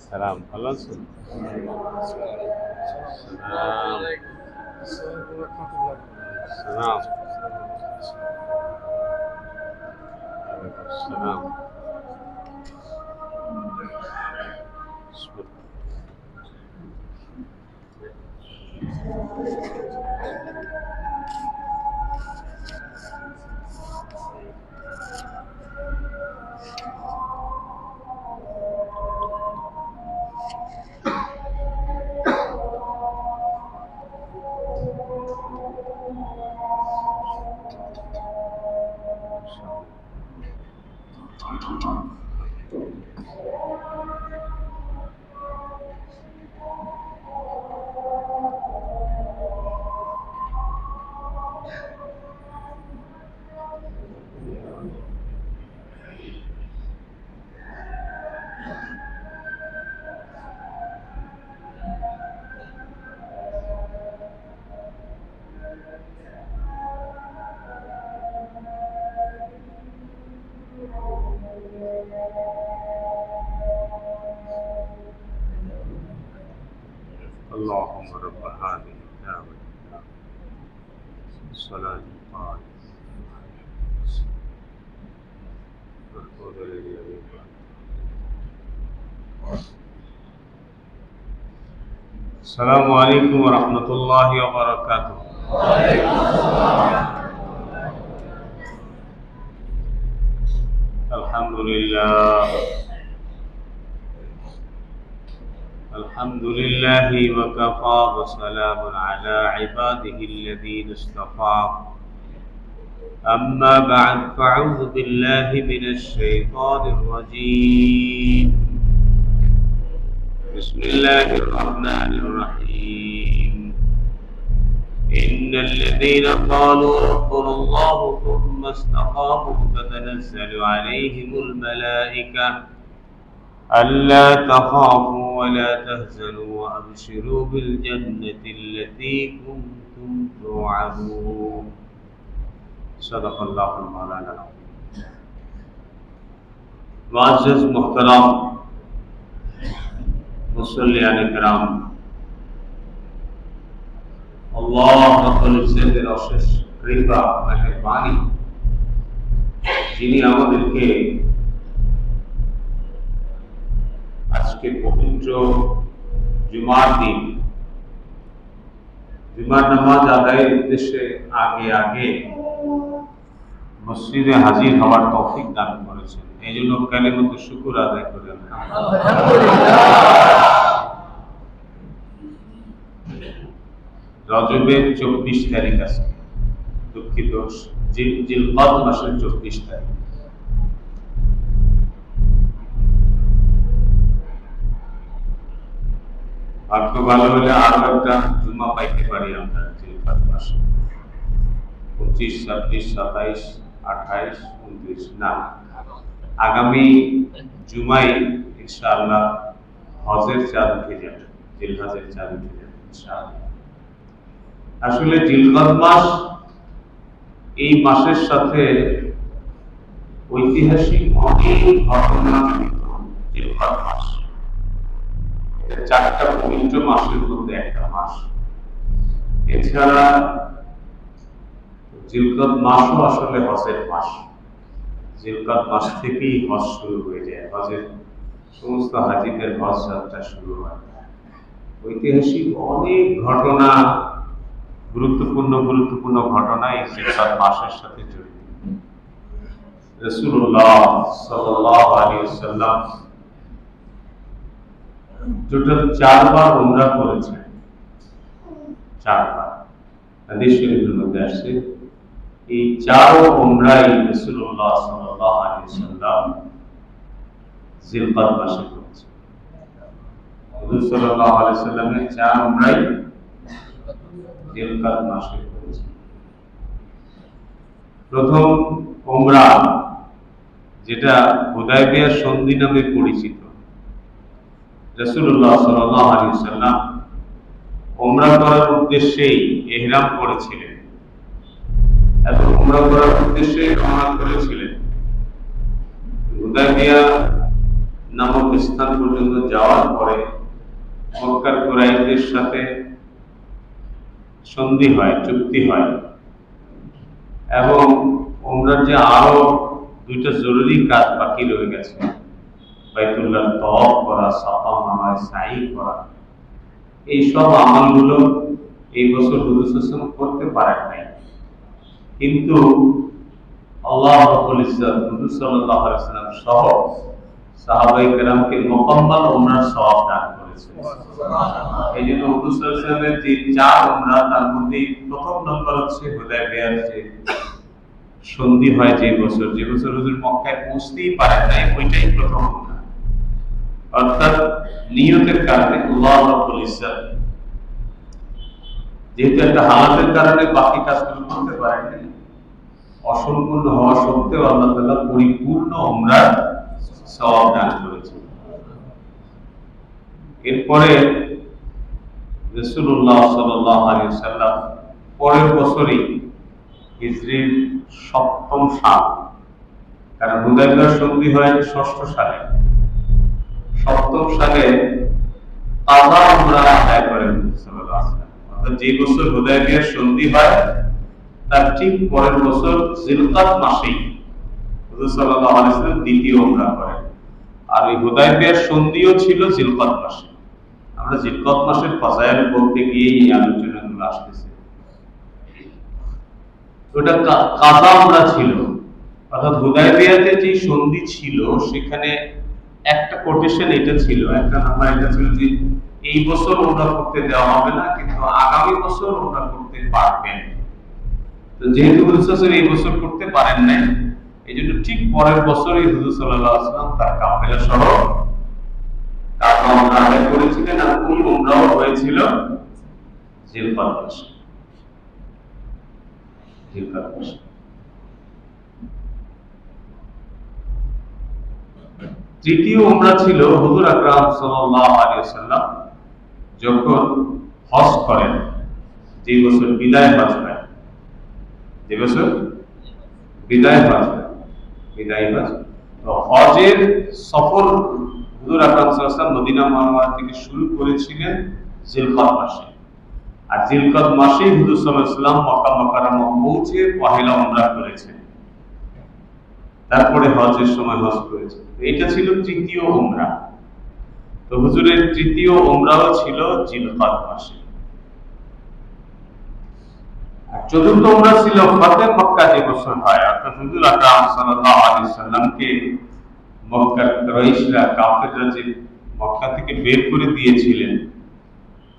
সালাম, ভালো আছেন? সালাম। সালাম। اللهم رب هذه الدعوة الصلاة السلام عليكم ورحمة الله وبركاته. الحمد لله الحمد لله وكفى وسلام على عباده الذين اصطفى. أما بعد فأعوذ بالله من الشيطان الرجيم. بسم الله الرحمن الرحيم. إن الذين قالوا ربنا الله ثم استقاموا تتنزل عليهم الملائكة ألا تخافوا ولا تحزنوا وأبشروا بالجنة التي كنتم توعدون. صدق الله مولانا العظيم. معزز محترم মুসল্লিয়ান কিরাম, আল্লাহ রাব্বুল ইজ্জতের অশেষ কৃপা মেহেরবানি, যিনি আমাদেরকে আজকে পবিত্র জুমার দিন জুমার নামাজ আদায়ের উদ্দেশ্যে আগে আগে মসজিদে হাজির হওয়ার তৌফিক দান করেছেন, এই জন্য কালিমাতুল শুকর আদায় করেন। রজবের 24 তারিখ আছে, দুঃখিত, জিলকদ মাসের 24 তারিখ। ভাগ্য ভালো হলে আরো একটা জুমা পাইতে পারি আমরা জিলকদ মাসে, 25, 26, 27, 28, 29 না, আগামী জুমাই ইনশাআল্লাহ হজের চাঁদ উঠে যাবে, জিলহজের চাঁদ উঠে যাবে ইনশাআল্লাহ। আসলে জিলকদ মাস এই মাসের সাথে ঐতিহাসিক অনেক ঘটনা জড়িত জিলকদ মাস। এটা 4টা পবিত্র মাসের মধ্যে একটা মাস। এছাড়া জিলকদ মাসও আসলে হজের মাস। জিলকদ মাস থেকেই হজ শুরু হয়ে যায়, হজের সমস্ত হাজিদের হজ যাত্রা শুরু হয়। ঐতিহাসিক অনেক ঘটনা, গুরুত্বপূর্ণ ঘটনা এই জিলকদ মাসের সাথে জড়িত। রাসূলুল্লাহ সাল্লাল্লাহু আলাইহি ওয়াসাল্লাম টোটাল 4 বার উমরা করেছেন। 4 বার হাদিস শরীফের মধ্যে আসছে এই 4 উমরাই রাসূলুল্লাহ সাল্লাল্লাহু আলাইহি ওয়াসাল্লাম জিলকদ মাসে করেছেন। হুজুর সাল্লাল্লাহু আলাইহি ওয়াসাল্লামের 4 উমরাই জিলকদ মাসে করেছেন। প্রথম উমরা যেটা হুদায়বিয়ার সন্ধি নামে পরিচিত, রাসূলুল্লাহ সাল্লাল্লাহু আলাইহি ওয়াসাল্লাম উমরা করার উদ্দেশ্যেই ইহরাম করেছিলেন এবং উমরা করার উদ্দেশ্যে রওনা করেছিলেন। হুদায়বিয়া নামক স্থান পর্যন্ত যাওয়ার পরে মক্কার কুরাইশদের সাথে সন্ধি হয়, চুক্তি হয় এবং উমরার যে আরো 2টা জরুরি কাজ বাকি রয়ে গেছে, বাইতুল্লাহ তওয়াফ করা, সাফা মারওয়া সাই করা, এই সব আমলগুলো এই বছর হুজুর সাল্লাল্লাহু আলাইহি ওয়াসাল্লাম করতে পারেন নাই। কিন্তু আল্লাহ রাব্বুল ইজ্জত হুজুর সাল্লাল্লাহু আলাইহি ওয়াসাল্লাম সহ সাহাবায়ে কেরামকে মুকাম্মাল উমরার সওয়াব দান করেছেন। এই জন্য হুজুর সাল্লাল্লাহু আলাইহি ওয়াসাল্লামের যে 4 উমরা তার মধ্যে প্রথম নম্বর হচ্ছে হুদায়বিয়ার যে সন্ধি হয় যে বছর হুজুর মক্কায় পৌঁছতেই পারেন নাই, ওইটাই প্রথম উমরা। অর্থাৎ নিয়তের কারণে আল্লাহ রাব্বুল ইজ্জত যেহেতু একটা হালাতের কারণে বাকি কাজগুলো করতে পারেননি, অসম্পূর্ণ হওয়া সত্ত্বেও আল্লাহ তাআলা পরিপূর্ণ উমরার সওয়াব দান করেছেন। এরপরে রাসূলুল্লাহ সাল্লাল্লাহু আলাইহি ওয়াসাল্লাম পরের বছরই হিজরির 7ম সাল, কারণ হুদায়বিয়ার সন্ধি হয় 6ষ্ঠ সালে, 7ম সালে কাযা উমরা আদায় করেন সাল্লাল্লাহু আলাইহি ওয়াসাল্লাম। অর্থাৎ যে বছর হুদায়বিয়ার সন্ধি হয় তার ঠিক পরের বছর জিলকদ মাসেই হুজুর সাল্লাল্লাহু আলাইহি ওয়াসাল্লাম দ্বিতীয় উমরা করেন। আর ওই হুদায়বিয়ার সন্ধিও ছিল জিলকদ মাসে। আমরা জিলকদ মাসের ফাজাইল বলতে গিয়ে এই আলোচনাগুলো আসতেছে। ওটা কাযা উমরা ছিল, অর্থাৎ হুদায়বিয়াতে যে সন্ধি ছিল সেখানে একটা কোটেশন এটা ছিল, একটা নাম্বার এটা ছিল যে এই বছর উমরা করতে দেওয়া হবে না, কিন্তু আগামী বছর উমরা করতে পারবেন। তো যেহেতু হুজুর সাল্লাল্লাহু আলাইহি ওয়াসাল্লাম এই বছর করতে পারেন নাই, এইজন্য ঠিক পরের বছরই হুজুর সাল্লাল্লাহু আলাইহি ওয়াসাল্লাম তার কাফেলা সহ কাবা উমরা আদায় করেছিলেন। আর ওই উমরাও হয়েছিল জিলকদ মাসে। তৃতীয় উমরা ছিল হুজুর আকরাম সাল্লাল্লাহু আলাইহি ওয়াসাল্লাম যখন হজ করেন, যে বছর বিদায় হজ হয়, যে বছর বিদায় হজ হয়, বিদায় হজ। তো হজের সফর হুজুর আকরাম সাল্লাল্লাহু আলাইহি ওয়াসাল্লাম মদিনা মুনাওয়ারা থেকে শুরু করেছিলেন জিলকদ মাসে। আর জিলকদ মাসেই হুজুর সাল্লাল্লাহু আলাইহি ওয়াসাল্লাম মক্কা মুকাররমা পৌঁছে পহেলা উমরা করেছেন, তারপরে হজের সময় হজ করেছেন। এটা ছিল তৃতীয় উমরা। তো হুজুরের তৃতীয় উমরাও ছিল জিলকদ মাসে। আর চতুর্থ উমরা ছিল ফাতহ মক্কা যে বছর হয়, অর্থাৎ হুজুর আকরাম সাল্লাল্লাহু আলাইহি ওয়াসাল্লামকে মক্কার কুরাইশরা, কাফেররা যে মক্কা থেকে বের করে দিয়েছিলেন,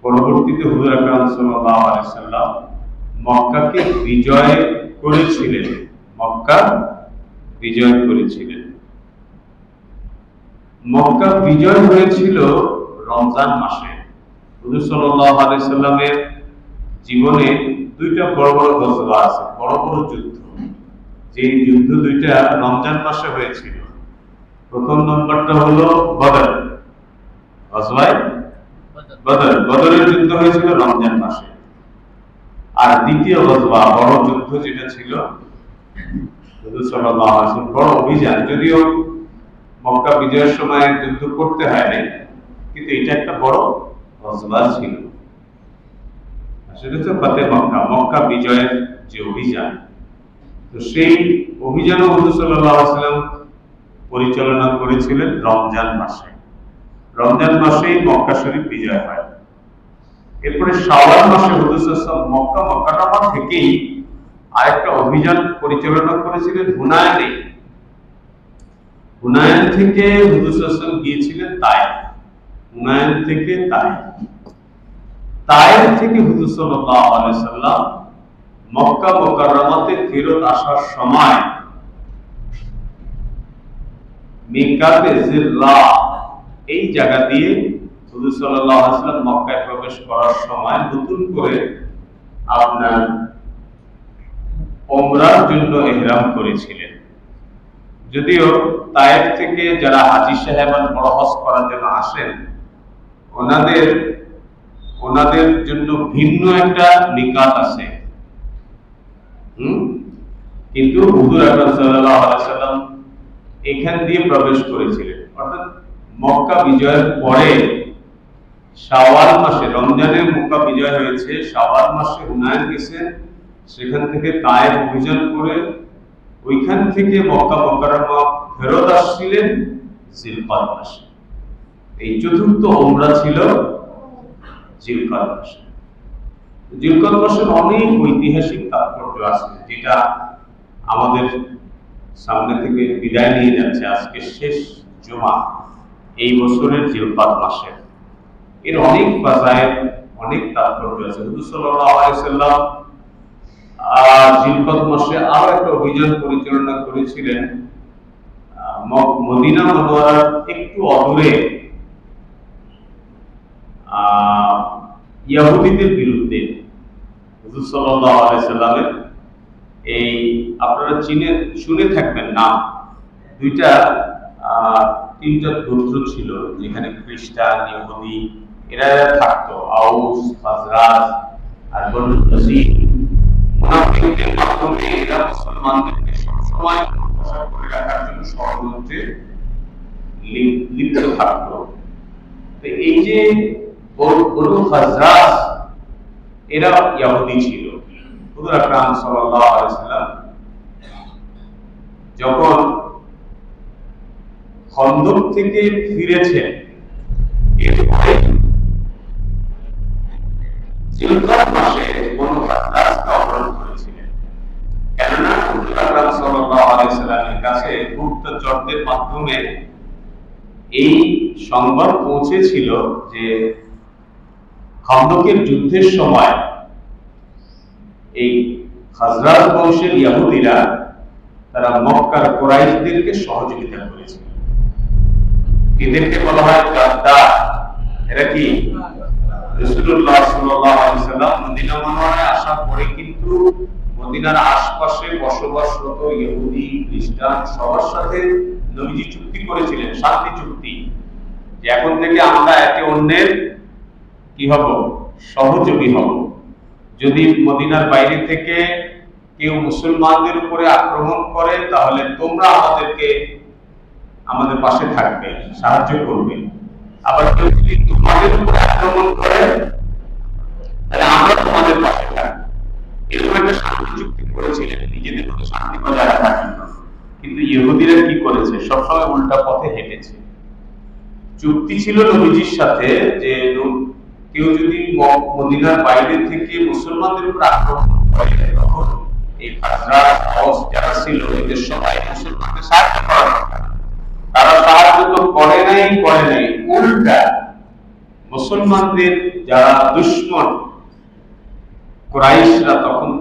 পরবর্তীতে হুজুর আকরাম সাল্লাল্লাহু আলাইহি ওয়াসাল্লাম মক্কাকে বিজয় করেছিলেন, মক্কা বিজয় করেছিলেন। মক্কা বিজয় হয়েছিল রমজান মাসে। হুজুর সাল্লাল্লাহু আলাইহি ওয়াসাল্লামের জীবনে 2টা বড় বড় গজওয়া আছে, বড় বড় যুদ্ধ। যে যুদ্ধ 2টা রমজান মাসে হয়েছিল। প্রথম নম্বরটা হলো বদর, গজওয়ায়ে বদর। বদরের যুদ্ধ হয়েছিল রমজান মাসে। আর দ্বিতীয় গজওয়া, বড় যুদ্ধ যেটা ছিল হুজুর সাল্লাল্লাহু আলাইহি ওয়াসাল্লাম বড় অভিযান, যদিও মক্কা বিজয়ের সময় যুদ্ধ করতে হয়নি, কিন্তু এটা একটা বড় গজওয়া ছিল। সেটা হচ্ছে ফাতে মক্কা, মক্কা বিজয়ের যে অভিযান। তো সেই অভিযানও হুজুর সাল্লাল্লাহু আলাইহি ওয়াসাল্লাম পরিচালনা করেছিলেন রমজান মাসে। রমজান মাসেই মক্কা শরীফ বিজয় হয়। এরপরে শাওয়াল মাসে হুজুর সাল্লাল্লাহু মক্কাটামা থেকেই আরেকটা অভিযান পরিচালনা করেছিলেন হুনায়নে। হুনায়ন থেকে হুজুর সাল্লাল্লাহু গিয়েছিলেন তায়েফ। হুনায়ন থেকে তায়েফ, তায়েফ থেকে হুজুর সাল্লাল্লাহু আলাইহি ওয়াসাল্লাম মক্কা মুকাররমাতে ফেরত আসার সময় মিকাতে জিররা এই জায়গা দিয়ে হুজুর সাল্লাল্লাহু আলাইহি ওয়াসাল্লাম মক্কায় প্রবেশ করার সময় নতুন করে আপনার উমরার জন্য ইহরাম করেছিলেন। যদিও তায়েফ থেকে যারা হাজী সাহেবান বড় হজ করার জন্য আসেন, ওনাদের জন্য ভিন্ন একটা মিকাত আছে। কিন্তু হুজুর আকরাম সাল্লাল্লাহু আলাইহি ওয়াসাল্লাম এখান দিয়ে প্রবেশ করেছিলেন। অর্থাৎ মক্কা বিজয়ের পরে শাওয়াল মাসে, রমজানের মক্কা বিজয় হয়েছে, শাওয়াল মাসে হুনায়ন গেছেন, সেখান থেকে তায়েফ অভিযান করে ওইখান থেকে মক্কা মুকাররমা ফেরত আসছিলেন জিলকদ মাসে। এই চতুর্থ উমরা ছিল জিলকদ মাসে। জিলকদ মাসের অনেক ঐতিহাসিক তাৎপর্য আছে, যেটা আমাদের সামনে থেকে বিদায় নিয়ে যাচ্ছে। আজকে শেষ জুমা এই বছরের জিলকদ মাসে, এর অনেক ফাজাইল, অনেক তাৎপর্য আছে। হুজুর সাল্লাল্লাহু আলাইহি ওয়াসাল্লাম জিলকদ মাসে আরো একটা অভিযান পরিচালনা করেছিলেন মদিনা মুনাওয়ারার একটু অদূরে ইহুদিদের বিরুদ্ধে। হুজুর সাল্লাল্লাহু আলাইহি ওয়াসাল্লামের এই আপনারা শুনে থাকবেন নাম, তিনটা গোত্র ছিল যেখানে খ্রিস্টান, ইহুদি এরা থাকতো, আউস, খাজরাজ আর বনু নাজির। মুনাফিকদের মাধ্যমে এরা মুসলমানদেরকে সবসময় প্রসার করে রাখার জন্য ষড়যন্ত্রে লিপ্ত থাকতো। তো এই যে বনু খাজরাজ এরা ইহুদি ছিল। হুজুর আকরাম সাল্লাল্লাহু আলাইহি ওয়াসাল্লাম যখন খন্দক থেকে ফিরেছেন, এরপরে জিলকদ মাসে বনু খাজরাজকে অবরোধ করেছিলেন। কেননা হুজুর আকরাম সাল্লাল্লাহু আলাইহি ওয়াসাল্লামের কাছে গুপ্তচরদের মাধ্যমে এই সংবাদ পৌঁছেছিল যে খন্দকের যুদ্ধের সময় এই খাজরাজ বংশের ইহুদিরা তারা মক্কার কুরাইশদেরকে সহযোগিতা করেছিল। এদেরকে বলা হয় গাদ্দার। এরা কি রাসূলুল্লাহ সাল্লাল্লাহু আলাইহি ওয়াসাল্লাম মদিনা মুনাওয়ারায় আসার পরে কিন্তু মদিনার আশপাশে বসবাসরত ইহুদি, খ্রিস্টান সবার সাথে নবীজি চুক্তি করেছিলেন, শান্তি চুক্তি, যে এখন থেকে আমরা একে অন্যের কি হব, সহযোগী হব। যদি মদিনার বাইরে থেকে কেউ মুসলমানদের উপরে আক্রমণ করে তাহলে তোমরা আমাদের পাশে থাকবে, সাহায্য করবে। আবার কেউ যদি তোমাদের উপরে আক্রমণ করে তাহলে আমরা তোমাদের পাশে থাকবো। এরকম একটা শান্তি চুক্তি করেছিলেন নিজেদের মধ্যে শান্তি বজায় রাখার জন্য। কিন্তু ইহুদিরা কি করেছে, সবসময় উল্টা পথে হেঁটেছে। চুক্তি ছিল নবীজির সাথে যে কেউ যদি মদিনার বাইরে থেকে মুসলমানদের উপর আক্রমণ করে তখন এই খাজরাজ, আওস যারা ছিল এদের সবাই মুসলমানদের সাহায্য করার কথা। তারা সাহায্য তো করে নাই, উল্টা মুসলমানদের যারা দুশমন কুরাইশরা তখন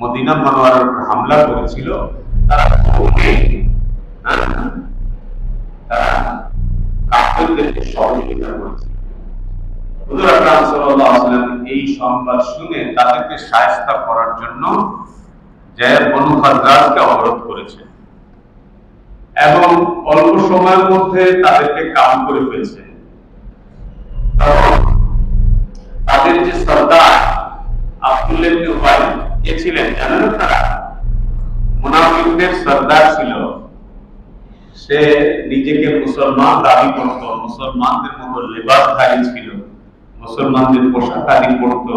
মদিনা মুনাওয়ারার উপর হামলা করেছিল, তারা কাফেরদেরকে সহযোগিতা করেছিল। হুজুর আকরাম সাল্লাল্লাহু আলাইহি ওয়াসাল্লাম এই সংবাদ শুনে তাদেরকে শায়েস্তা করার জন্য যে বনু খাজরাজকে অবরোধ করেছেন এবং অল্প সময়ের মধ্যে তাদেরকে কাবু করে ফেলেছেন। তাদের যে সর্দার আব্দুল্লাহ ইবনে উবাই কে ছিলেন জানেন আপনারা? মুনাফিকদের সর্দার ছিল, সে নিজেকে মুসলমান দাবি করত, মুসলমানদের মতো লেবাসধারী ছিল, মুসলমানদের পোশাক আদি পরত।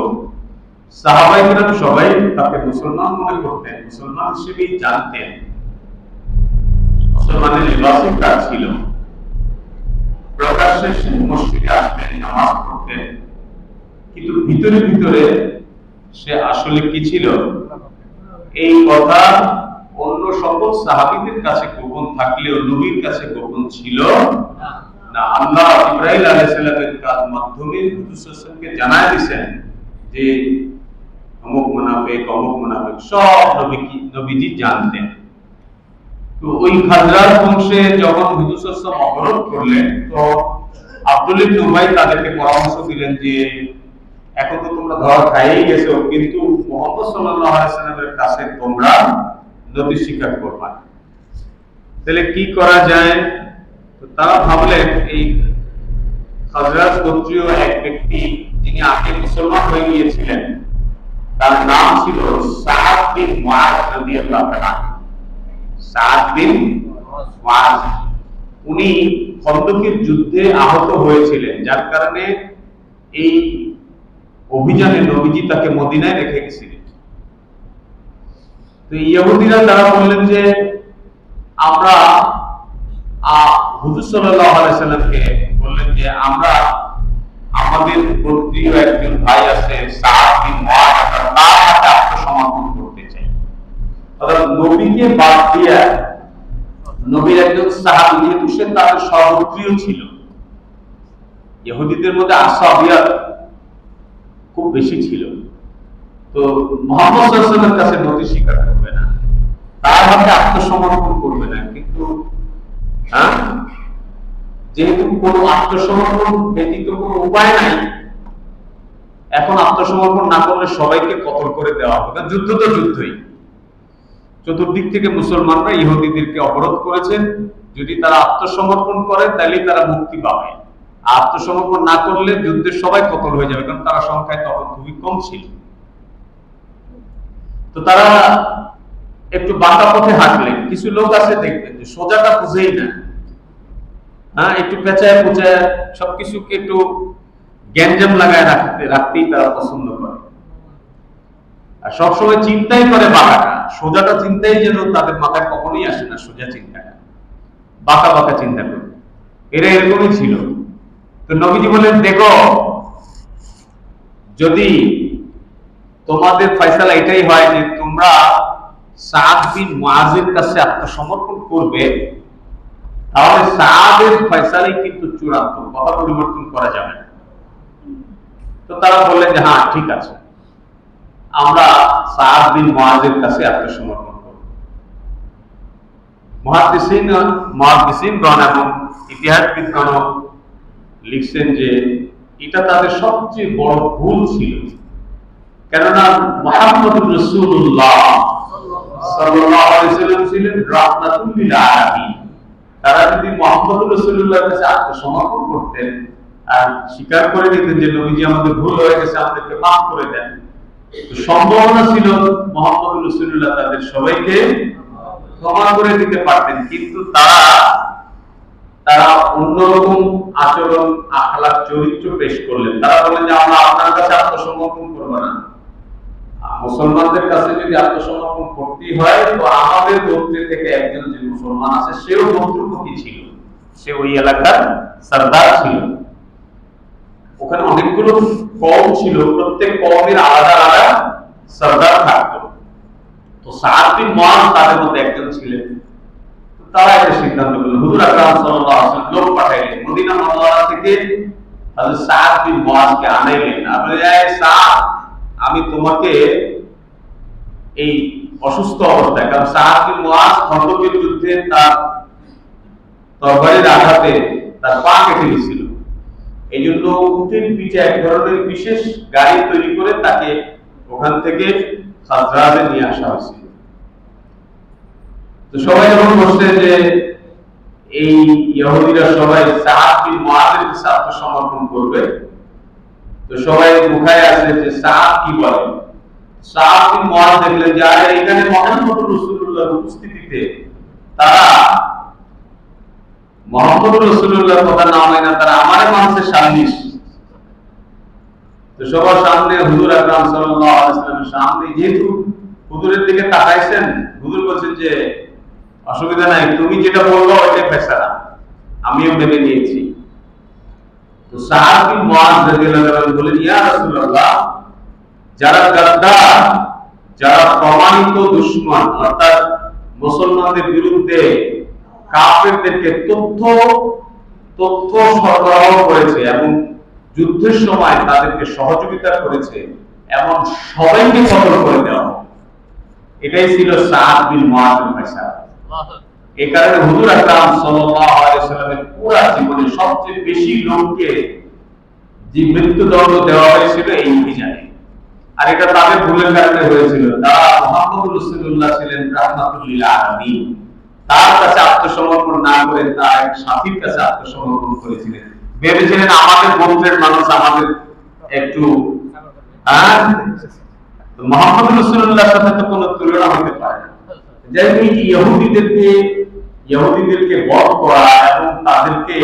সাহাবায়ে কেরাম সবাই তাকে মুসলমান মনে করতেন, মুসলমান হিসেবেই জানতেন, মুসলমানের লেবাসই তার ছিল। প্রকাশ্যে সে মসজিদে আসতেন, নামাজ পড়তেন, কিন্তু ভিতরে ভিতরে সে আসলে কি ছিল এই কথা অন্য সকল সাহাবীদের কাছে গোপন থাকলেও নবীর কাছে গোপন ছিল না। আল্লাহ ইব্রাহিম আলাইহিস সালামের মাধ্যমে হুজুর সাল্লাল্লাহু আলাইহি ওয়াসাল্লামকে জানায় দিয়েছেন যে অমুক মুনাফিক সব নবীজি জানতেন। তো ওই খাজরাজ বংশে যখন হুজুর সাল্লাল্লাহু আলাইহি ওয়াসাল্লাম অবরোধ করলেন, তো আব্দুল্লাহ ইবনে উবাই তাদেরকে পরামর্শ দিলেন যে এখন তো তোমরা ধরা খাইয়েই গেছো, কিন্তু মুহাম্মদ সাল্লাল্লাহু আলাইহি ওয়াসাল্লামের কাছে তোমরা নবী স্বীকার করবা, তাহলে কি করা যায়? তো তারা ভাবলেন এই খাজরাজ গোত্রীয় এক ব্যক্তি যিনি আগে মুসলমান হয়ে গিয়েছিলেন, তার নাম ছিল সাদ বিন মুআজ রাদিয়াল্লাহু তাআলা। সাদ বিন মুআজ উনি খন্দকের যুদ্ধে আহত হয়েছিলেন, যার কারণে এই অভিযানে নবীজি তাকে মদিনায় রেখে গেছিলেন। তো ইহুদিরা তারা বললেন যে আমরা হুজুর সাল্লাল্লাহু আলাইহি ওয়াসাল্লামকে বললেন যে আমরা আমাদের গোত্রীয় একজন ভাই আছে সাদ বিন মুআজ, তার হাতে আত্মসমর্পণ করতে চাই। অর্থাৎ নবীকে বাদ দিয়ে নবীর একজন সাহাবী, যেহেতু সে তাদের সর্বপ্রিয় ছিল, ইহুদিদের মধ্যে আসাবিয়াত খুব বেশি ছিল, তো মুহাম্মদ সাল্লাল্লাহু আলাইহি ওয়াসাল্লামের কাছে নবী স্বীকার করবে না, তার হাতে আত্মসমর্পণ করবে না। কিন্তু যেহেতু কোনো আত্মসমর্পণ ব্যতীত কোনো উপায় নাই, এখন আত্মসমর্পণ না করলে সবাইকে কতল করে দেওয়া হবে, কারণ যুদ্ধ তো যুদ্ধই। চতুর্দিক থেকে মুসলমানরা ইহুদিদেরকে অবরোধ করেছেন, যদি তারা আত্মসমর্পণ করে তাহলে তারা মুক্তি পাবে, আত্মসমর্পণ না করলে যুদ্ধের সবাই কতল হয়ে যাবে, কারণ তারা সংখ্যায় তখন খুবই কম ছিল। তো তারা একটু বাঁকা পথে হাঁটলেন। কিছু লোক আছে দেখবেন যে সোজাটা বুঝেই না, একটু পেঁচায় পুচায় সবকিছুকে একটু গ্যাঞ্জাম লাগায় রাখতেই তারা পছন্দ করে, আর সবসময় চিন্তাই করে বাঁকাটা, সোজাটা চিন্তাই যেন তাদের মাথায় কখনোই আসে না, সোজা চিন্তাটা বাঁকা বাঁকা চিন্তা করে, এরা এরকমই ছিল। তো নবীজি বলেন, দেখো যদি তোমাদের ফয়সালা এটাই হয় যে তোমরা সাদ বিন মুআজের কাছে আত্মসমর্পণ করবে, তাহলে সাদের ফয়সালাই কিন্তু চূড়ান্ত, কথা পরিবর্তন করা যাবে না। তো তারা বললেন যে হ্যাঁ ঠিক আছে, আমরা সাদ বিন মুআজের কাছে আত্মসমর্পণ করব। মুহাদ্দিসিনগণ এবং ইতিহাসবিদগণ লিখছেন যে এটা তাদের সবচেয়ে বড় ভুল ছিল, কেননা মুহাম্মদুর রাসূলুল্লাহ সাল্লাল্লাহু আলাইহি ওয়াসাল্লাম ছিলেন রাহমাতুল লিল আলামিন। তারা যদি মুহাম্মদুর রাসূলুল্লাহর কাছে আত্মসমর্পণ করতেন আর স্বীকার করে নিতেন যে নবীজি আমাদের ভুল হয়ে গেছে, আমাদেরকে মাফ করে দেন, তো সম্ভাবনা ছিল মুহাম্মদুর রাসূলুল্লাহ তাদের সবাইকে ক্ষমা করে দিতে পারতেন। কিন্তু তারা অন্যরকম আচরণ, আখলাক, চরিত্র পেশ করলেন। তারা বলেন যে আমরা আপনার কাছে আত্মসমর্পণ করব না, মুসলমানদের কাছে যদি আত্মসমর্পণ করতেই হয় তো আমাদের গোত্র থেকে একজন যে মুসলমান আছে সেও গোত্রপতি ছিল, সে ওই এলাকার সরদার ছিল। ওখানে অনেকগুলো কওম ছিল, প্রত্যেক কওমের আলাদা আলাদা সরদার থাকতো, তো সাদ বিন মুআজ তাদের মধ্যে একজন ছিলেন। তারা একটা সিদ্ধান্ত করলেন, হুজুর আকরাম সাল্লাল্লাহু আলাইহি ওয়াসাল্লাম লোক পাঠাইলেন মদিনা মুনাওয়ারা থেকে, হযরত সাদ বিন মুআজকে আনাইলেন। আপনি এই সাদ, আমি তোমাকে এই অসুস্থ অবস্থায়, কারণ সাদ বিন মুআজ খন্দকের যুদ্ধে তার তরবারির আঘাতে তার পা কেটে গিয়েছিল, এই জন্য উটের পিঠে এক ধরনের বিশেষ গাড়ি তৈরি করে তাকে ওখান থেকে খাজরাজে নিয়ে আসা হয়েছিল। তো সবাই যখন বসছে যে এই ইহুদিরা সবাই সাদ বিন মুআজের কাছে আত্মসমর্পণ করবে, তো সবাই মুখায় আছে যে সাদ কি বলে, সাদ বিন মুআয দেখলেন যে আরে এখানে মুহাম্মদ রাসূলুল্লাহর উপস্থিতিতে তারা মুহাম্মদ রাসূলুল্লাহর কথা না মানে তারা আমাদের মানুষের সামনে, তো সবার সামনে হুজুর আকরাম সাল্লাল্লাহু আলাইহি ওয়াসাল্লামের সামনে যেহেতু হুজুরের দিকে তাকাইছেন, হুজুর বলছেন যে অসুবিধা নাই, তুমি যেটা বলবো ওইটাই ফয়সালা, আমিও মেনে নিয়েছি। তো সাদ বিন মুআয রাদিয়াল্লাহু আনহু বলেন, ইয়া রাসূলুল্লাহ, যারা গাদ্দার, যারা প্রমাণিত দুশমন অর্থাৎ মুসলমানদের বিরুদ্ধে কাফেরদেরকে তথ্য সরবরাহ করেছে এবং যুদ্ধের সময় তাদেরকে সহযোগিতা করেছে, এমন সবাইকে কতল করে দেওয়া হবে, এটাই ছিল সাদ বিন মুআযের ফয়সালা। এই কারণে হুজুর আকরাম সাল্লাল্লাহু আলাইহি ওয়াসাল্লামের পুরো জীবনে সবচেয়ে বেশি লোককে যে মৃত্যুদণ্ড দেওয়া হয়েছিল এই অভিযানে, আর এটা তাদের ভুলের কারণে হয়েছিল। তারা মুহাম্মদ রাসূলুল্লাহ ছিলেন রাহমাতুল লিল আলামিন, তার কাছে আত্মসমর্পণ না করে তার এক সাথীর কাছে আত্মসমর্পণ করেছিলেন, ভেবেছিলেন আমাদের গোত্রের মানুষ আমাদের একটু মুহাম্মদ রাসূলুল্লাহর সাথে তো কোনো তুলনা হতে পারে না। যাই হোক, ইহুদিদেরকে বধ করা এবং তাদেরকে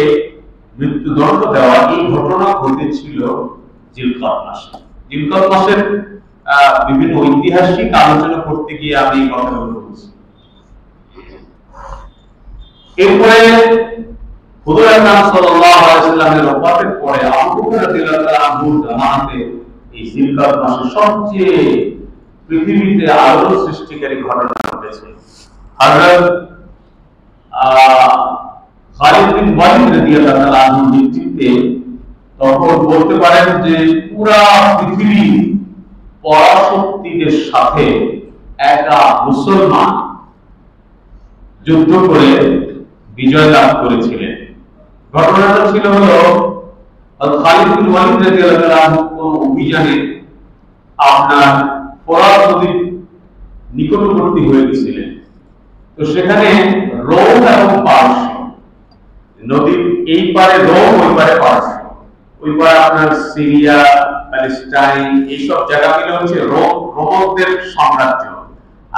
মৃত্যুদণ্ড দেওয়া এই ঘটনা ঘটেছিল জিলকদ মাসে। জিলকদ মাসের বিভিন্ন ঐতিহাসিক আলোচনা করতে গিয়ে আমি এই কথাগুলো বলছি। এরপরে হুজুর আকরাম সাল্লাল্লাহু আলাইহি ওয়াসাল্লামের ওফাতের পরে আবু বকর রাদিয়াল্লাহু তাআলা আনহুর জামানাতে এই জিলকদ মাসে সবচেয়ে পৃথিবীতে আলোড়ন সৃষ্টিকারী ঘটনা ঘটেছে। হযরত খালিদ বিন ওয়ালিদ রাদিয়াল্লাহু তাআলা আনহুর নেতৃত্বে তখন বলতে পারেন যে পুরা পৃথিবী পরাশক্তিদের সাথে একা মুসলমান যুদ্ধ করে বিজয় লাভ করেছিলেন। ঘটনাটা ছিল হলো খালিদ বিন ওয়ালিদ রাদিয়াল্লাহু তাআলা আনহু কোন অভিযানে আপনার ফোরাত নদীর নিকটবর্তী হয়ে গেছিলেন। তো সেখানে রোম এবং পারস্য, নদীর এই পারে রোম, ওই পারে পারস্য, ওই পারে আপনার সিরিয়া, প্যালেস্টাইন, এইসব জায়গা মিলে হচ্ছে রোমকদের সাম্রাজ্য,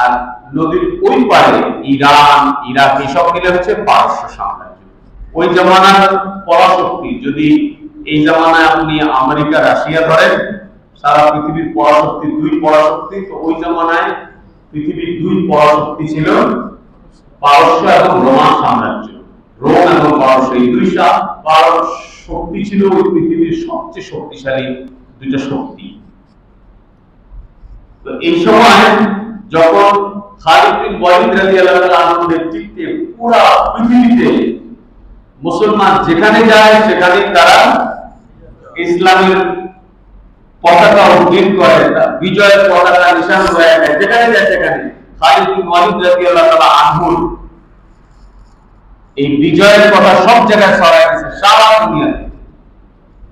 আর নদীর ওই পারে ইরান, ইরাক, এইসব মিলে হচ্ছে পারস্য সাম্রাজ্য। ওই জামানার পরাশক্তি, যদি এই জামানায় আপনি আমেরিকা, রাশিয়া ধরেন, সারা পৃথিবীর পরাশক্তি দুই পরাশক্তি, তো ওই জামানায় পৃথিবীর দুই পরাশক্তি ছিল পারস্য এবং রোমান সাম্রাজ্য। রোম এবং পারস্য এই দুইটা শক্তি ছিল ওই পৃথিবীর সবচেয়ে শক্তিশালী দুইটা শক্তি। তো এই সময় যখন খালিদ বিন ওয়ালিদ রাদিয়াল্লাহু তাআলা আনহুর নেতৃত্বে পুরো পৃথিবীতে মুসলমান যেখানে যায় সেখানে তারা ইসলামের পতাকা উড্ডীন করে, বিজয়ের পতাকা নিশান হয়ে যায়, যেখানে যায় সেখানে খালিদ বিন ওয়ালিদ রাদিয়াল্লাহু তাআলা আনহুর এই বিজয়ের কথা সব জায়গায় ছড়ায় গেছে, সারা দুনিয়াতে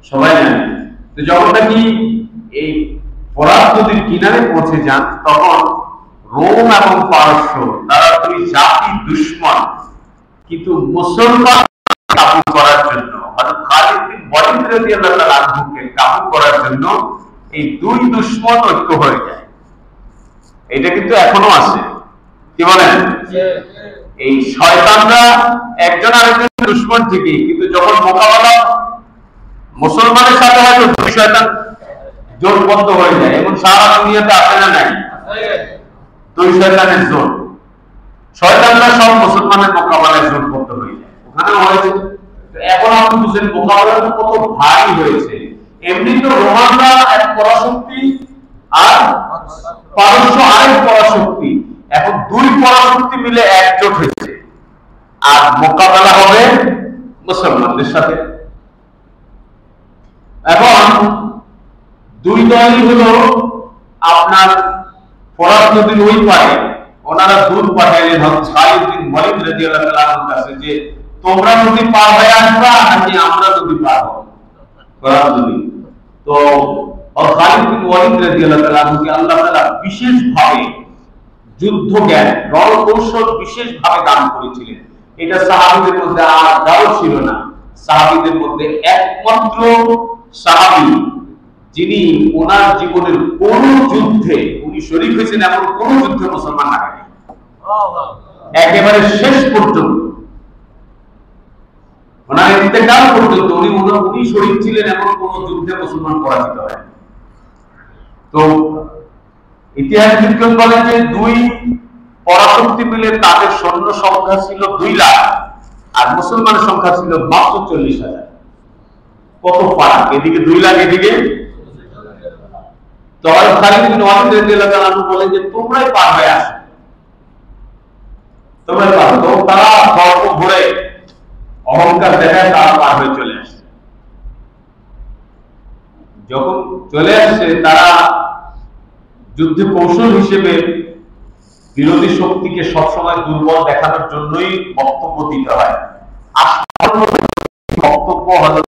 সবাই জানে। তো যখন নাকি এই ফোরাত নদীর কিনারে পৌঁছে যান, তখন রোম এবং পারস্য তারা দুই জাতি দুশমন, কিন্তু মুসলমান কাবু করার জন্য, হযরত খালিদ বিন ওয়ালিদ রাদিয়াল্লাহু তাআলা আনহুকে কাবু করার জন্য এই দুই দুশমন ঐক্য হয়ে যায়। এটা কিন্তু এখনো আছে, কি বলেন? এই শয়তানরা একজন আরেকজনের দুশমন ঠিকই, কিন্তু যখন মোকাবেলা মুসলমানের সাথে হয় তো দুই শয়তান জোটবদ্ধ হয়ে যায়। এবং সারা দুনিয়াতে আছে না নাই দুই শয়তানের জোট, শয়তানরা সব মুসলমানের মোকাবেলায় জোটবদ্ধ হয়ে যায়, ওখানে হয়েছে। এখন আপনি বুঝেন মোকাবেলাটা কত ভারী হয়েছে। এমনি তো রোমানরা এক পরাশক্তি আর পারস্য আরেক পরাশক্তি, এখন দুই পরাশক্তি মিলে একজোট হয়েছে, আর মোকাবেলা হবে মুসলমানদের সাথে। এখন দুই দলই হলো আপনার ফোরাত নদীর ওই পারে, ওনারা দূত পাঠাইলেন হযরত খালিদ বিন ওয়ালিদ রাদিয়াল্লাহু তাআলা আনহুর কাছে যে তোমরা নদী পার হয়ে আসবা নাকি আমরা নদী পার হব, ফোরাত নদী। তো খালিদ বিন ওয়ালিদ রাদিয়াল্লাহু তাআলা আনহুকে আল্লাহ তাআলা বিশেষভাবে যুদ্ধ জ্ঞান, রণকৌশল বিশেষভাবে দান করেছিলেন। এটা সাহাবীদের মধ্যে আর কারো ছিল না। সাহাবীদের মধ্যে একমাত্র সাহাবী যিনি ওনার জীবনের কোন যুদ্ধে উনি শরীক হয়েছেন, এমন কোন যুদ্ধে মুসলমান হারেনি, একেবারে শেষ পর্যন্ত ওনার ইন্তেকাল পর্যন্ত উনি শরীক ছিলেন, এমন কোন যুদ্ধে মুসলমান পরাজিত হয়। তো ইতিহাসবিদগণ বলেন যে দুই পরাশক্তি মিলে তাদের সৈন্য সংখ্যা ছিল 2 লাখ, আর মুসলমানের সংখ্যা ছিল মাত্র 40,000। কত ফারাক, এদিকে 2 লাখ, এদিকে। তো খালিদ বিন ওয়ালিদ রাদিয়াল্লাহু তাআলা বলেন যে তোমরাই পার হয়ে আসো, তোমরাই পার। তো তারা গর্ব ভরে অহংকার দেখায় তারা পার হয়ে চলে আসে। যখন চলে আসছে, তারা যুদ্ধে কৌশল হিসেবে বিরোধী শক্তিকে সবসময় দুর্বল দেখানোর জন্যই বক্তব্য দিতে হয়। আসল বক্তব্য হযরত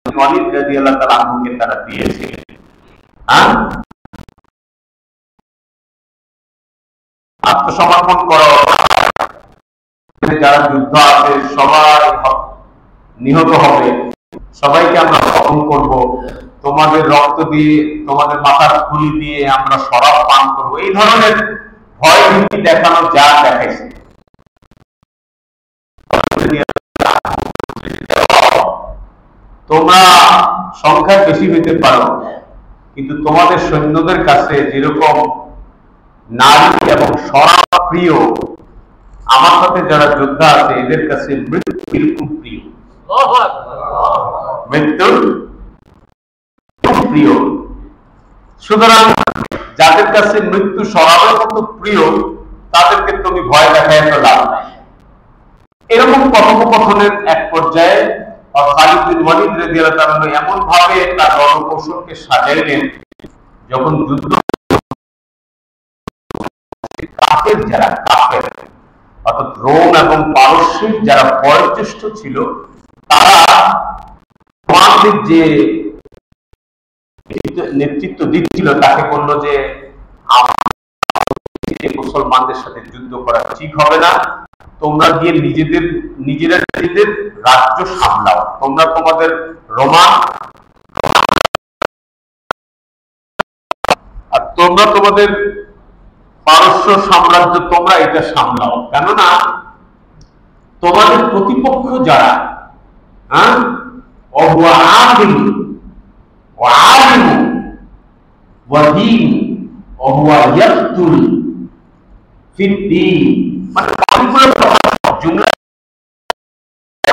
ওয়ালিদ রাদিয়াল্লাহু তাআলা আনহুকে তারা দিয়েছিলেন। আত্মসমর্পণ করো, যারা যুদ্ধ আছে সবাই নিহত হবে, সবাইকে আমরা খতম করব, তোমাদের রক্ত দিয়ে, তোমাদের মাথার খুলি দিয়ে আমরা শরাব পান করব। এই ধরনের ভয় ভীতি দেখানো যা দেখাইছে। তোমরা সংখ্যা বেশি হইতে পারো, কিন্তু তোমাদের সৈন্যদের কাছে যেরকম নারী এবং শরাব প্রিয়, আমার সাথে যারা যোদ্ধা আছে এদের কাছে মৃত্যু এরকম প্রিয়, মৃত্যু প্রিয়। সুতরাং যাদের কাছে মৃত্যু শরাবের মতো প্রিয়, তাদেরকে তুমি ভয় দেখায় তো লাভ নাই। এরকম কথোপকথনের এক পর্যায়ে খালিদ বিন ওয়ালিদ রাদিয়াল্লাহু তাআলা এমন ভাবে তার রণকৌশলকে সাজাইলেন, যখন যুদ্ধ কাফের যারা কাফের অর্থাৎ রোম এবং পারস্যের যারা বয়োজ্যেষ্ঠ ছিল, তারা তোমাদের যে নেতৃত্ব দিচ্ছিল তাকে বলল যে মুসলমানদের সাথে যুদ্ধ করা ঠিক হবে না, তোমরা গিয়ে নিজেরা নিজেদের রাজ্য সামলাও, তোমরা তোমাদের রোমান আর তোমরা তোমাদের পারস্য সাম্রাজ্য তোমরা এটা সামলাও। কেননা তোমাদের প্রতিপক্ষ যারা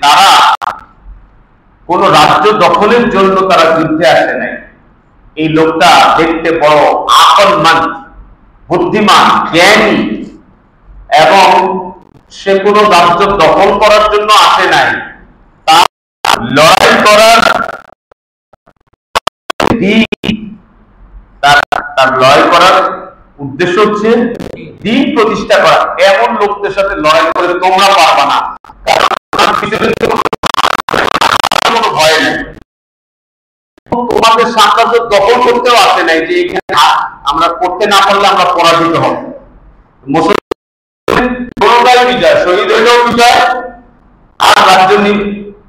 তারা কোন রাজ্য দখলের জন্য তারা যুদ্ধে আসে নাই। এই লোকটা দেখতে বড় আকলমান, বুদ্ধিমান, জ্ঞানী, এবং সে কোন রাজ্য দখল করার জন্য আসে নাই, তার লড়াই করার তার লড়াই করার উদ্দেশ্য হচ্ছে দিন প্রতিষ্ঠা করা। এমন লোকদের সাথে লড়াই করে তোমরা পারবা না, কারণ কোনো ভয় নেই। তোমাদের সাম্রাজ্য দখল করতেও আসে নাই যে এখানে আমরা করতে না পারলে আমরা পরাজিত হব। মুসলমান বিজয়, শহীদ হইলেও বিজয়, আর রাজ্য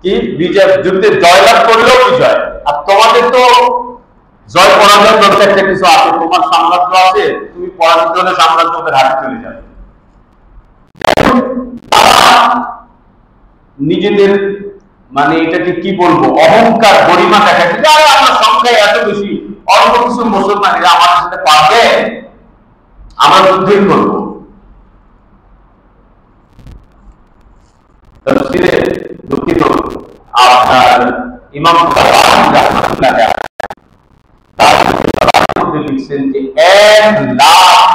কি বিজয়, যুদ্ধে জয়লাভ করলেও বিজয়। আর তোমাদের তো জয় পরাজয় একটা কিছু আছে, তোমার সাম্রাজ্য আছে, তুমি পরাজিত হলে সাম্রাজ্য ওদের হাতে চলে যাবে। নিজেদের মানে এটাকে কি বলবো, অহংকার, গরিমা দেখাচ্ছে যে আরে আমার সংখ্যায় এত বেশি, অল্প কিছু মুসলমান এরা আমাদের সাথে পারবে, আমরা যুদ্ধই করবো। দুঃখিত, আপনার ইমাম লিখছেন যে 1 লাখ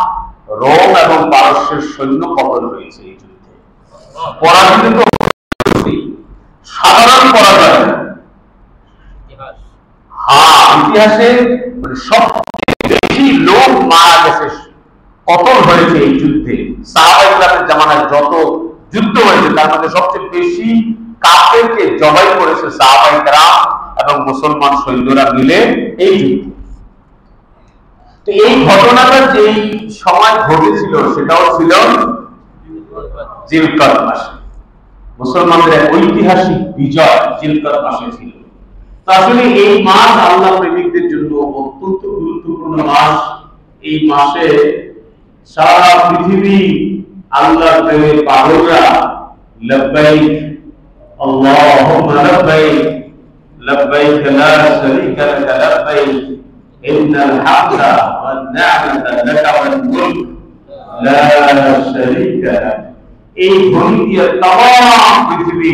রোম এবং পারস্যের সৈন্য পতন হয়েছে এই যুদ্ধে। পরাজিত সাধারণ পরাজয়, ইতিহাসে সবচেয়ে বেশি লোক মারা গেছে, পতন হয়েছে এই যুদ্ধে। সাহাবায়ে কেরামের জামানায় যত যুদ্ধ হয়েছে তার মধ্যে সবচেয়ে বেশি কাফেরকে জবাই করেছে সাহাবায়ে কেরাম এবং মুসলমান সৈন্যরা মিলে এই যুদ্ধে। তো এই ঘটনাটা যেই সময় ঘটেছিল সেটাও ছিল জিলকদ মাসে, মুসলমানদের ঐতিহাসিক বিজয় জিলকদ মাসে ছিল। আসলে এই মাস আল্লাহ প্রেমিকদের জন্য গুরুত্বপূর্ণ মাস। এই মাসে সারা পৃথিবী আল্লাহর প্রেমে পাগলরা লব্বাইক আল্লাহুম্মা লব্বাইক লব্বাইক লা শারীকা লাক লব্বাইক ইন্নাল হামদা ওয়ান নি'মাতা লাকা ওয়াল মুলক লা শারীকা লাক। এই ধ্বনি দিয়ে तमाम পৃথিবী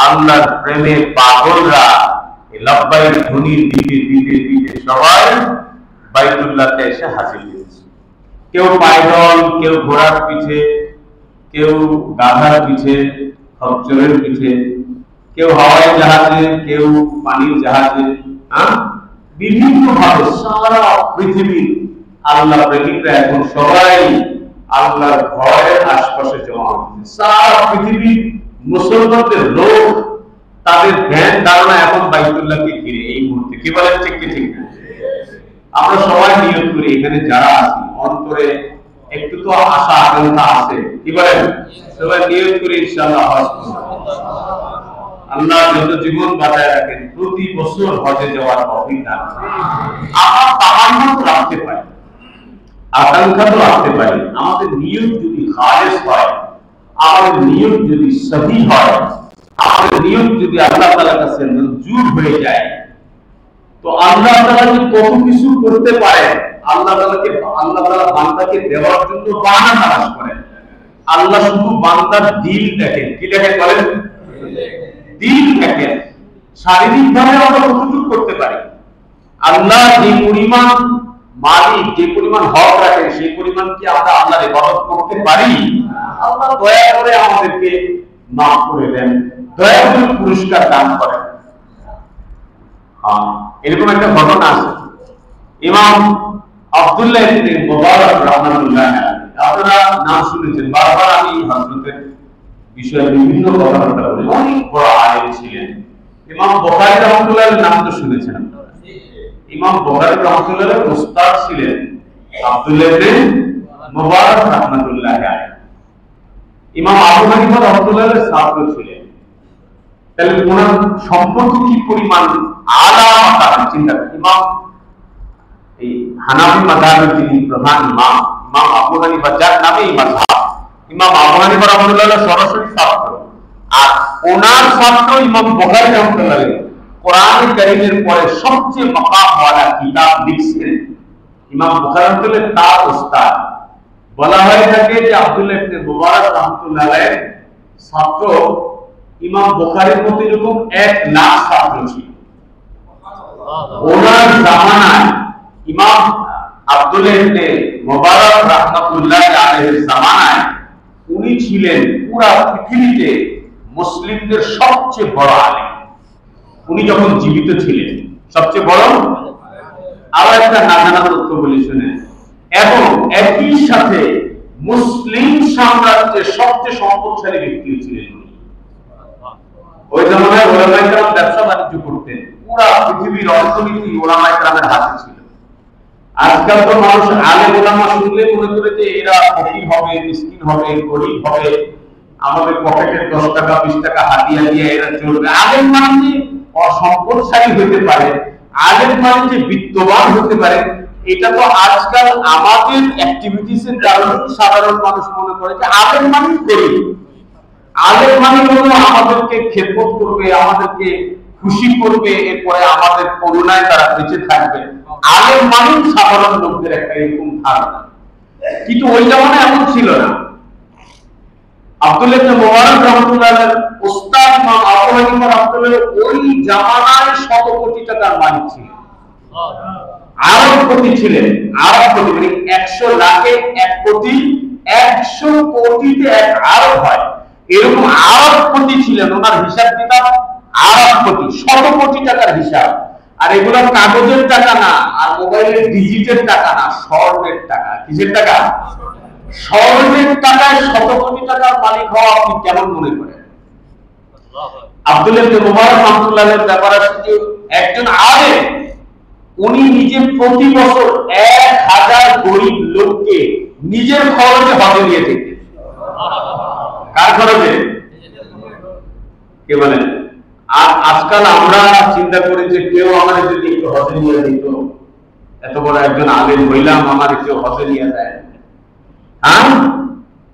আল্লাহর প্রেমে পাগলরা লব্বাইক ধ্বনি দিতে দিতে দিতে সবাই বাইতুল্লাহতে এসে হাজির হয়েছে। কেউ পায়দল, কেউ ঘোড়ার পিঠে, কেউ গাধার পিঠে, খচ্চরের পিঠে, কেউ হাওয়াই জাহাজে, কেউ পানির জাহাজে, বিভিন্ন ভাবে সারা পৃথিবীর আল্লাহ প্রেমিকরা এখন সবাই আল্লাহর ঘরের আশপাশে জমা হচ্ছে। সারা পৃথিবীর মুসলমানদের লোক, তাদের ধ্যান ধারণা এখন বাইতুল্লাহকে ঘিরে এই মুহূর্তে। কি বলেন, ঠিক কি ঠিক না? আমরা সবাই নিয়ত করি, এখানে যারা আছি অন্তরে একটু তো আশা আকাঙ্ক্ষা আছে, কি বলেন? সবাই নিয়ত করি ইনশাআল্লাহ হজ করব। আল্লাহ যত জীবন বাঁচায় রাখেন প্রতি বছর হজে যাওয়ার তৌফিক দান করেন। আমরা তামান্না তো রাখতে পারি, আকাঙ্ক্ষা তো রাখতে পারি, আমাদের নিয়ত যদি খালেস হয়, আমাদের নিয়ত যদি সহি হয়, আমাদের নিয়ত যদি আল্লাহ তাআলার কাছে মঞ্জুর হয়ে যায়, তো আল্লাহ তাআলা যে কত কিছু করতে পারে। আল্লাহ তাআলা বান্দাকে দেওয়ার জন্য বাহানা তালাশ করেন। আল্লাহ শুধু বান্দার দিল দেখেন। কি দেখেন বলেন? দিল দেখেন। শারীরিক ভাবে আমরা কতটুকু করতে পারি। আল্লাহ যে পরিমাণ মালিক, যে পরিমাণ হক রাখেন, সেই পরিমাণ কি আমরা আল্লাহর ইবাদত করতে পারি? আল্লাহ দয়া করে আমাদেরকে মাফ করে দেন, দয়া করে পুরস্কার দান করেন। এরকম একটা ঘটনা আছে। ইমাম আব্দুল্লাহ ইবনে মুবারক রাহমাতুল্লাহ আলাইহি, আপনারা নাম শুনেছেন, বারবার আমি হযরতের বিষয়ে বিভিন্ন কথাবার্তা বলি। অনেক বড় আলেম ছিলেন। ইমাম বুখারী রাহমাতুল্লাহর নাম তো শুনেছেন। ইমাম বুখারী রাহমাতুল্লাহর উস্তাদ ছিলেন আব্দুল্লাহ ইবনে মুবারক রাহমাতুল্লাহ আলাইহি। ইমাম আবু হানিফা রাহমাতুল্লাহর ছাত্র ছিলেন। তাহলে ওনার সম্পর্ক কি পরিমাণ আলা মাকাম চিন্তা করেন। ইমাম এই হানাফি মাযহাবের যিনি প্রধান ইমাম, ইমাম আবু হানিফা, যার নামে এই মাযহাব, ইমাম আবু হানিফা রাহমাতুল্লাহর সরাসরি ছাত্র, আর ওনার ছাত্র ইমাম বুখারী রাহমাতুল্লাহ কোরআন কারীমের পরে সবচেয়ে মাকাম ওয়ালা কিতাব লিখছেন ইমাম বুখারী রাহমাতুল্লাহ, তার উস্তাদ। বলা হয়ে থাকে যে আব্দুল্লাহ ইবনে মুবারক রাহমাতুল্লাহ আলাইহির ছাত্র ইমাম বুখারীর মতো এরকম 1 লাখ ছাত্র ছিল। ওনার জামানায় ইমাম আব্দুল্লাহ ইবনে মুবারক রাহমাতুল্লাহ আলাইহির জামানায় উনি ছিলেন পুরো পৃথিবীতে মুসলিমদের সবচেয়ে বড় আলেম। উনি যখন জীবিত ছিলেন সবচেয়ে বড়। আবার একটা নাজানা তথ্য বলি শুনেন, এবং একই সাথে মুসলিম সাম্রাজ্যের সবচেয়ে সম্পদশালী ব্যক্তি ছিলেন উনি। ওই জামানায় ওলামায়ে কেরাম ব্যবসা বাণিজ্য করতেন, পুরো পৃথিবীর অর্থনীতি ওলামায়ে কেরামের হাতে ছিল। আজকাল তো মানুষ আলেম ওলামা শুনলে মনে করে যে এরা ফকির হবে, মিসকিন হবে, গরিব হবে, আমাদের পকেটের 10 টাকা 20 টাকা হাতিয়া দিয়ে এরা চলবে। আলেম মানে সম্পদশালী হতে পারে, আলেম মানে যে বিত্তবান হতে পারে, এটা তো আজকাল আমাদের অ্যাক্টিভিটিসের কারণে সাধারণ মানুষ মনে করে যে আলেম মানে গরিব, আলেম মানে হলো আমাদেরকে খেদমত করবে, আমাদেরকে খুশি করবে, এরপরে আমাদের করুণায় তারা বেঁচে থাকবে। আলেম মানে সাধারণ লোকদের একটা এরকম ধারণা, কিন্তু ওই জামানায় এমন ছিল না। আব্দুল্লাহ ইবনে মুবারক রাহমাতুল্লাহর উস্তাদ ইমাম আবু হানিফা রাহমাতুল্লাহ ওই জামানায় 100 কোটি টাকার মালিক ছিলেন। আরবপতি ছিলেন। আরবপতি মানে 100 লাখে 1 কোটি, 100 কোটিতে 1 আরব হয়, এরকম আরবপতি ছিলেন। ওনার হিসাব কিতাব আরবপতি, 100 কোটি টাকার হিসাব। আর এগুলো কাগজের টাকা না, আর মোবাইলের ডিজিটের টাকা না, স্বর্ণের টাকা। কিসের টাকা? স্বর্ণের টাকায় 100 কোটি টাকার মালিক হওয়া আপনি কেমন মনে করেন? আব্দুল্লাহ ইবনে মুবারক রাহমাতুল্লাহর ব্যাপারে যে একজন আলেম, উনি নিজে প্রতি বছর 1000 গরিব লোককে নিজের খরচে হজে নিয়ে যেতেন। কার খরচে? কে বলেন? আর আজকাল আমরা চিন্তা করি যে কেউ আমাদের যদি একটু হজে নিয়ে দিত, এত বড় একজন আলেম হইলাম, আমার কেউ হজে নিয়ে যায়। হ্যাঁ,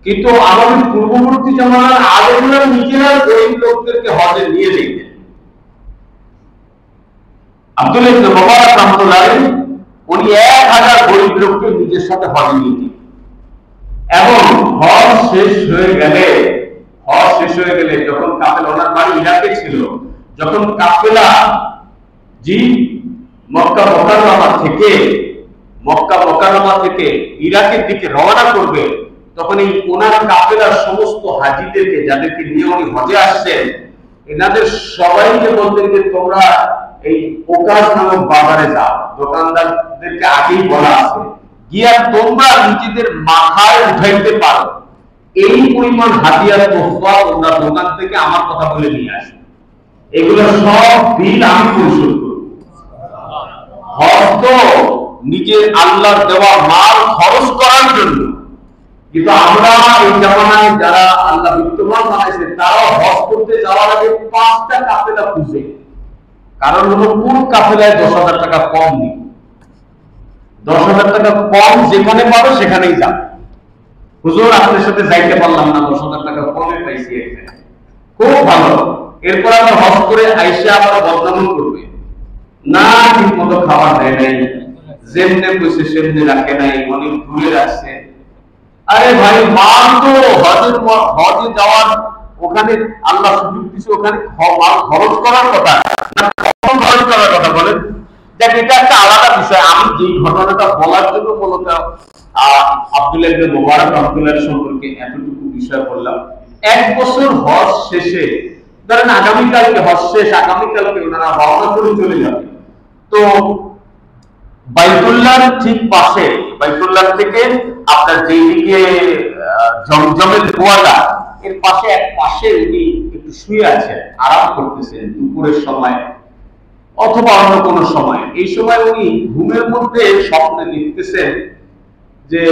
কিন্তু আমাদের পূর্ববর্তী জামানার আলেমরা নিজেরা গরিব লোকদেরকে হজে নিয়ে যেতেন। আব্দুল্লাহ ইবনে মুবারক রাহমাতুল্লাহ আলাইহি উনি 1000 গরিব লোককে নিজের সাথে হজে নিয়ে যেতেন। এবং হজ শেষ হয়ে গেলে যখন কাফেলা, ওনার বাড়ি ইরাকে ছিল, যখন কাফেলা মক্কা মুকাররমা থেকে ইরাকের দিকে রওনা করবে, তখন এই ওনার কাফেলার সমস্ত হাজীদেরকে, যাদেরকে নিয়ে উনি হজে আসছেন, এনাদের সবাইকে বলতেন যে তোমরা এই ওকাজ নামক বাজারে যাও, দোকানদারদেরকে আগেই বলা আছে, গিয়া তোমরা নিজেদের মাথায় উঠাইতে পারো এই পরিমাণ হাদিয়া তোহফা তোমরা দোকান থেকে আমার কথা বলে নিয়ে আসো, এগুলো সব বিল আমি পরিশোধ করব। হজ তো নিজের আল্লাহর দেওয়া মাল খরচ করার জন্য, কিন্তু আমরা এই জামানায় যারা আল্লাহ বিত্তবান বানাইছে তারা হজ করতে যাওয়ার আগে 5টা কাফেলা খুঁজে, কারণ হলো কোন কাফেলায় 10,000 টাকা কম নেই, 10,000 টাকা কম যেখানে পাবে সেখানেই যাবে। হুজুর আপনার সাথে যাইতে পারলাম না, 10,000 টাকা কমে পাইছি, খুব ভালো, এরপর আবার হজ করে আইসা আবার বদনাম করবে না, ঠিক মতো খাবার দেয় নাই, যেমনে কইছে সেমনে রাখে নাই, অনেক দূরে রাখছে। আরে ভাই, মাল তো হজে যাওয়ার, ওখানে আল্লাহ সুযোগ দিচ্ছে, ওখানে মাল খরচ করার কথা না খরচ করার কথা বলেন। দেখ, এটা একটা আলাদা বিষয়। আমি যে ঘটনাটা বলার জন্য মূলত আব্দুল্লাহ ইবনে মুবারক রাহমাতুল্লাহ সম্পর্কে এতটুকু বিষয় বললাম। 1 বছর হজ শেষে, ধরেন আগামীকালকে হজ শেষ, আগামীকালকে ওনারা রওনা করে চলে যাবে, তো বাইতুল্লাহর ঠিক পাশে, বাইতুল্লাহ থেকে আপনার যেদিকে জমজমের কুয়াটা, এর পাশে এক পাশে উনি একটু শুয়ে আছেন, আরাম করতেছেন দুপুরের সময় অথবা অন্য কোনো সময়। এই সময় উনি ঘুমের মধ্যে স্বপ্নে দেখতেছেন যে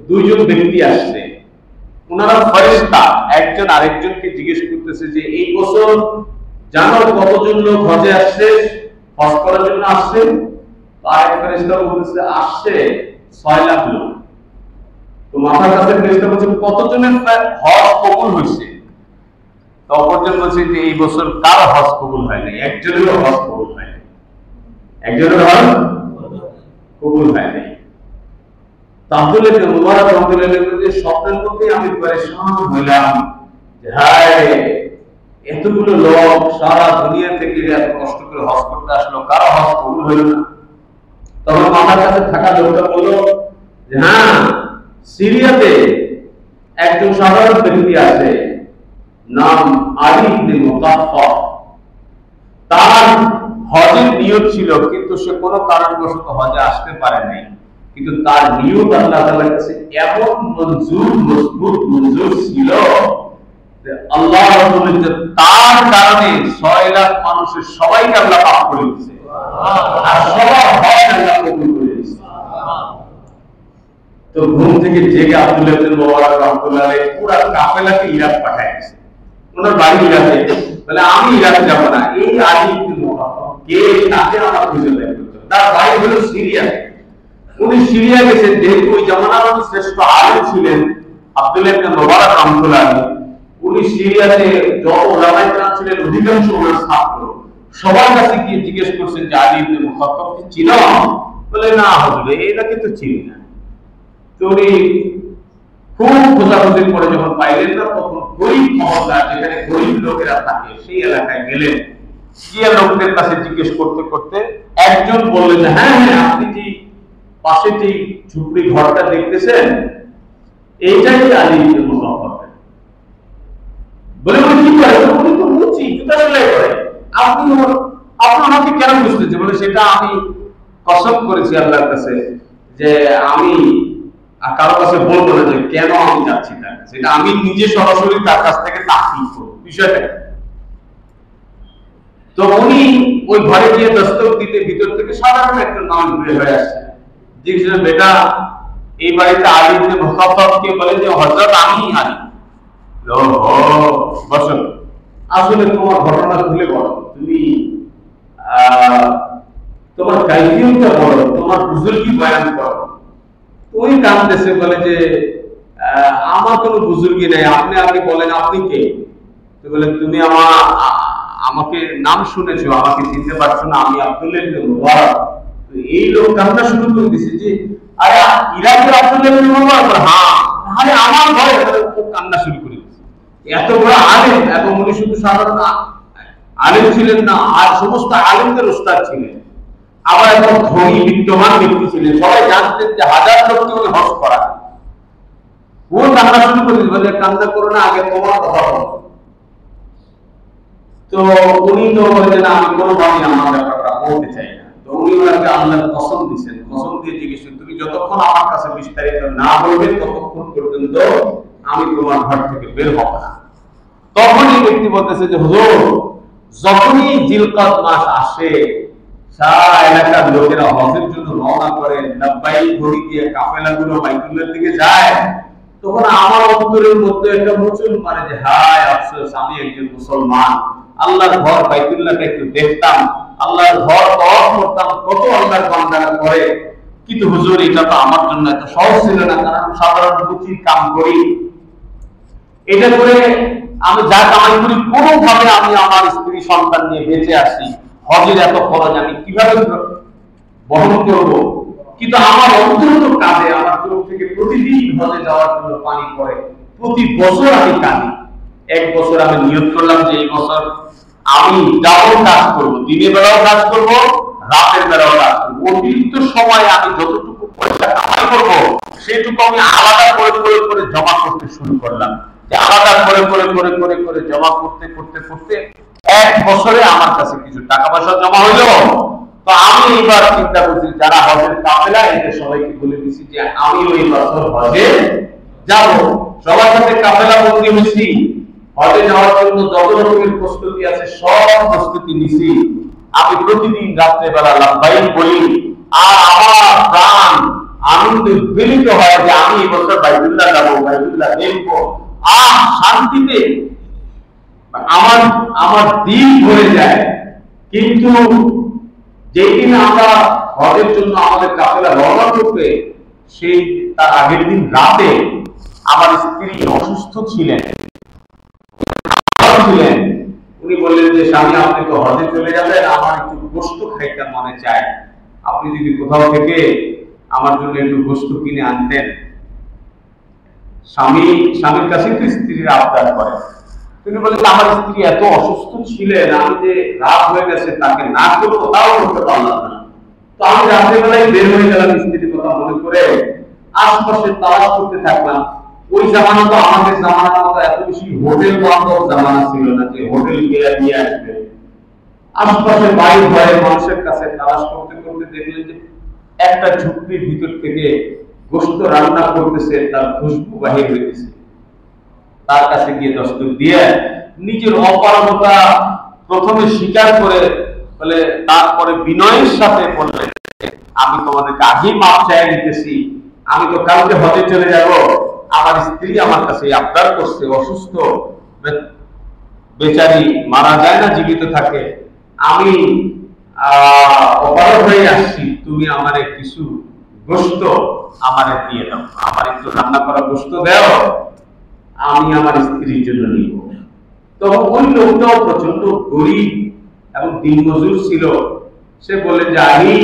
2 জন ব্যক্তি আসছে, ওনারা ফেরেশতা, একজন আরেকজনকে জিজ্ঞেস করতেছে যে এই বছর জানো কতজন লোক হজে আসছে, হজ করার জন্য আসছে? আরেক ফেরেশতা বলতেছে আসছে 6 লাখ লোক। তো মাথার কাছে ফেরেশতা বলছে কতজনের হজ কবুল হয়েছে? তো অপরজন বলছে যে এই বছর কার হজ কবুল হয় নাই, একজনেরও হজ কবুল হয় নাই, একজনের হজ কবুল হয় নাই। আব্দুল্লাহ ইবনে মুবারক রাহমাতুল্লাহ আলাইহি স্বপ্নের মধ্যে আমি পরেশান হইলাম যে হায়, এতগুলো লোক সারা দুনিয়া থেকে এত কষ্ট করে হজ করতে আসলো, কারো হজ কবুল হইল না। তখন আমার কাছে থাকা লোকটা বলল যে হ্যাঁ, সিরিয়াতে একজন সাধারণ ব্যক্তি আছে, নাম আলী ইবনে মুকাফফা, তার হজের নিয়ত ছিল কিন্তু সে কোনো কারণবশত হজে আসতে পারে নাই, কিন্তু তার নিয়ত আল্লাহ তাআলার কাছে এমন মজবুত মঞ্জুর ছিল যে আল্লাহ রাব্বুল ইজ্জত তার কারণে 6 লাখ মানুষের সবাইকে আল্লাহ মাফ করে দিয়েছে, আর সবার হজ আল্লাহ কবুল করে দিয়েছে। তো ঘুম থেকে জেগে আব্দুল্লাহ ইবনে মুবারক রাহমাতুল্লাহ আলাইহি পুরো কাফেলাকে ইরাক পাঠাইছে। ওনার বাড়ি ইরাকে, বলে আমি ইরাকে যাব না, এই আলী ইবনে মুকাফফা কে, তাকে আমার খুঁজে বের করতে হবে। তার বাড়ি হলো সিরিয়াতে। উনি সিরিয়া গেছেন, যেহেতু ওই জামানার উনি শ্রেষ্ঠ আলেম ছিলেন আব্দুল্লাহ ইবনে মুবারক রাহমাতুল্লাহ আলাইহি। উনি সিরিয়াতে যত ওলামায়ে কেরাম ছিলেন অধিকাংশ ওনার ছাত্র, সবার কাছে গিয়ে জিজ্ঞেস করছেন যে আলী ইবনে মুকাফফাকে চিনো? বলে না হুজুর, এটাকে তো চিনি না। তো উনি খুব খোঁজাখুঁজির পরে যখন পাইলেন না, তখন গরিব মহল্লা, যেখানে গরিব লোকেরা থাকে, সেই এলাকায় গেলেন। গিয়ে লোকদের কাছে জিজ্ঞেস করতে করতে একজন বললেন হ্যাঁ হ্যাঁ, আপনি যে পাশে যে ঝুপড়ি ঘরটা দেখতেছেন এইটাই আলী ইবনে মুকাফফা। বলে উনি কি করে? উনি তো মুচি জুতা সেলাই করে। আপনি আমাকে কেন বুঝতেছেন? বলে সেটা আমি কসম করেছি আল্লাহর কাছে যে আমি কারো কাছে বলবো না যে কেন আমি যাচ্ছি তার কাছে, এটা আমি নিজে সরাসরি তার কাছ থেকে তাহকিক করব বিষয়টা। তো উনি ওই ঘরে গিয়ে দস্তক দিতে ভিতর থেকে সাধারণ একটা নাম বের হয়ে আসছে। জিজ্ঞেস, বেটা এই বাড়িতে আলী ইবনে মুকাফফা কে? বলে যে হযরত আমি আলী। ওহো, বসো, আসলে তোমার ঘটনা খুলে বলো, তুমি তোমার কাইফিয়তটা বলো, তোমার বুজুর্গি বয়ান করো। ওই কাঁদতেছে, বলে যে আমার কোনো বুজুর্গি নেই, আপনি আগে বলেন আপনি কে। তো বলে তুমি আমাকে নাম শুনেছো, আমাকে চিনতে পারছো না, আমি আব্দুল্লাহ ইবনে মুবারক। তো এই লোক কান্না শুরু করে দিয়েছে যে আরে ইরাকের আব্দুল্লাহ ইবনে মুবারক, হ্যাঁ, আরে আমার ঘরে। কান্না শুরু করে দিয়েছে। এত বড় আলেম, এবং উনি শুধু সাধারণ আলেম ছিলেন না, আর সমস্ত আলেমদের উস্তাদ ছিলেন। আবার একদম ধনী বিদ্যমান ব্যক্তি ছিলেন, সবাই জানতেন যে হাজার লোককে উনি হজ করা। ও কান্না শুরু করে দিল, বলে কান্না করো না, আগে তোমার কথা বলো। তো উনি তো বললেন আমি কোনোভাবে আমার ব্যাপারটা বলতে চাই না। তো উনি ওনাকে আল্লাহর কসম দিয়েছেন, কসম দিয়ে জিজ্ঞেস করেন তুমি যতক্ষণ আমার কাছে বিস্তারিত না বলবে ততক্ষণ পর্যন্ত আমি তোমার ঘর থেকে বের হব না। তখন এই ব্যক্তি বলতেছে যে হুজুর, যখনই জিলকদ মাস আসে সারা এলাকার লোকেরা হজের জন্য রওনা করে, লাব্বাইক ঘড়ি দিয়ে কাফেলাগুলো বাইতুল্লাহর দিকে যায়, তখন আমার অন্তরের মধ্যে একটা মুচুল মারে যে হায় আফসোস, আমি একজন মুসলমান, আল্লাহর ঘর বাইতুল্লাহটা একটু দেখতাম, আল্লাহর ঘর তওয়াফ করতাম, কত আল্লাহর বান্দারা করে, কিন্তু হুজুর এটা তো আমার জন্য এত সহজ ছিল না, কারণ সাধারণ রুচির কাম করি, এটা করে আমি যা কামাই করি কোনোভাবে আমি আমার স্ত্রী সন্তান নিয়ে বেঁচে আসি, হজের এত খরচ আমি কিভাবে বহন করব। কিন্তু আমার অন্তত কাজে আমার চোখ থেকে প্রতিদিন হজে যাওয়ার জন্য পানি পড়ে, প্রতি বছর আমি কাঁদি। এক বছর আমি নিয়ত করলাম যে এই বছর আমি ডাবল কাজ করব, দিনের বেলাও কাজ করব, রাতের বেলাও কাজ করব। অতিরিক্ত সময় আমি যতটুকু পয়সা কামাই করব সেটুকু আমি আলাদা করে করে করে জমা করতে শুরু করলাম। আলাদা করে করে করে করে করে জমা করতে করতে করতে এক বছরে আমার কাছে কিছু টাকা পয়সা জমা হইল। তো আমি এবার চিন্তা করছি যারা হজের কাফেলা, এদের সবাইকে বলে দিচ্ছি যে আমি ওই বছর হজে যাব। সবার সাথে কাফেলা বন্দী হয়েছি, হজে যাওয়ার জন্য যত রকমের প্রস্তুতি আছে সব প্রস্তুতি নিছি। আমি প্রতিদিন রাত্রে বেলা লাব্বাইক বলি, আর আমার প্রাণ আনন্দে উদ্বেলিত হয় যে আমি এই বছর বাইতুল্লাহ যাবো, বাইতুল্লাহ দেখবো, শান্তিতে আমার আমার দিন ভরে যায়। কিন্তু যেই দিন আমরা হজের জন্য আমাদের কাফেলা রওনা করবে, সেই তার আগের দিন রাতে আমার স্ত্রী অসুস্থ ছিলেন। উনি বললেন যে স্বামী আপনি তো হজে চলে যাবেন, আমার একটু গোশত খাইতে মনে চায়, আপনি যদি কোথাও থেকে আমার জন্য একটু গোশত কিনে আনতেন। স্বামীর কাছে তো স্ত্রীরা আবদার করে। তিনি বললেন আমার স্ত্রী এত অসুস্থ ছিলেন, আমি যে রাত হয়ে গেছে তাকে না করবো তাও করতে পারলাম না। তো আমি রাতের বেলায় বের হয়ে গেলাম স্ত্রীর কথা মনে করে, আশপাশে তালাশ করতে থাকলাম। ওই জামানা তো আমাদের জামানার মতো এত বেশি হোটেল বান্ধব জামানা ছিল না যে হোটেল গিয়ে নিয়ে আসবে। আশপাশে বাড়ি ঘরের মানুষের কাছে তালাশ করতে করতে দেখলেন যে একটা ঝুপড়ির ভিতর থেকে গোশত রান্না করতেছে, তার খুশবু বাহির হইতেছে। তার কাছে গিয়ে দস্তক দিয়ে নিজের অপারগতা প্রথমে স্বীকার করে বলে, তারপরে বিনয়ের সাথে বললেন আমি তোমাদেরকে আগেই মাপ চাই নিতেছি, আমি তো কালকে হজে চলে যাব, আমার স্ত্রী আমার কাছে আবদার করছে, অসুস্থ, বেচারি মারা যায় না জীবিত থাকে, আমি অপারগ হয়ে আসছি, তুমি আমারে কিছু গোশত আমারে দিয়ে দাও, আমার একটু রান্না করা গোশত দাও, আমি আমার স্ত্রীর জন্য নিব। তো ওই লোকটাও প্রচন্ড গরিব এবং দিনমজুর ছিল। সে বলে যে আমি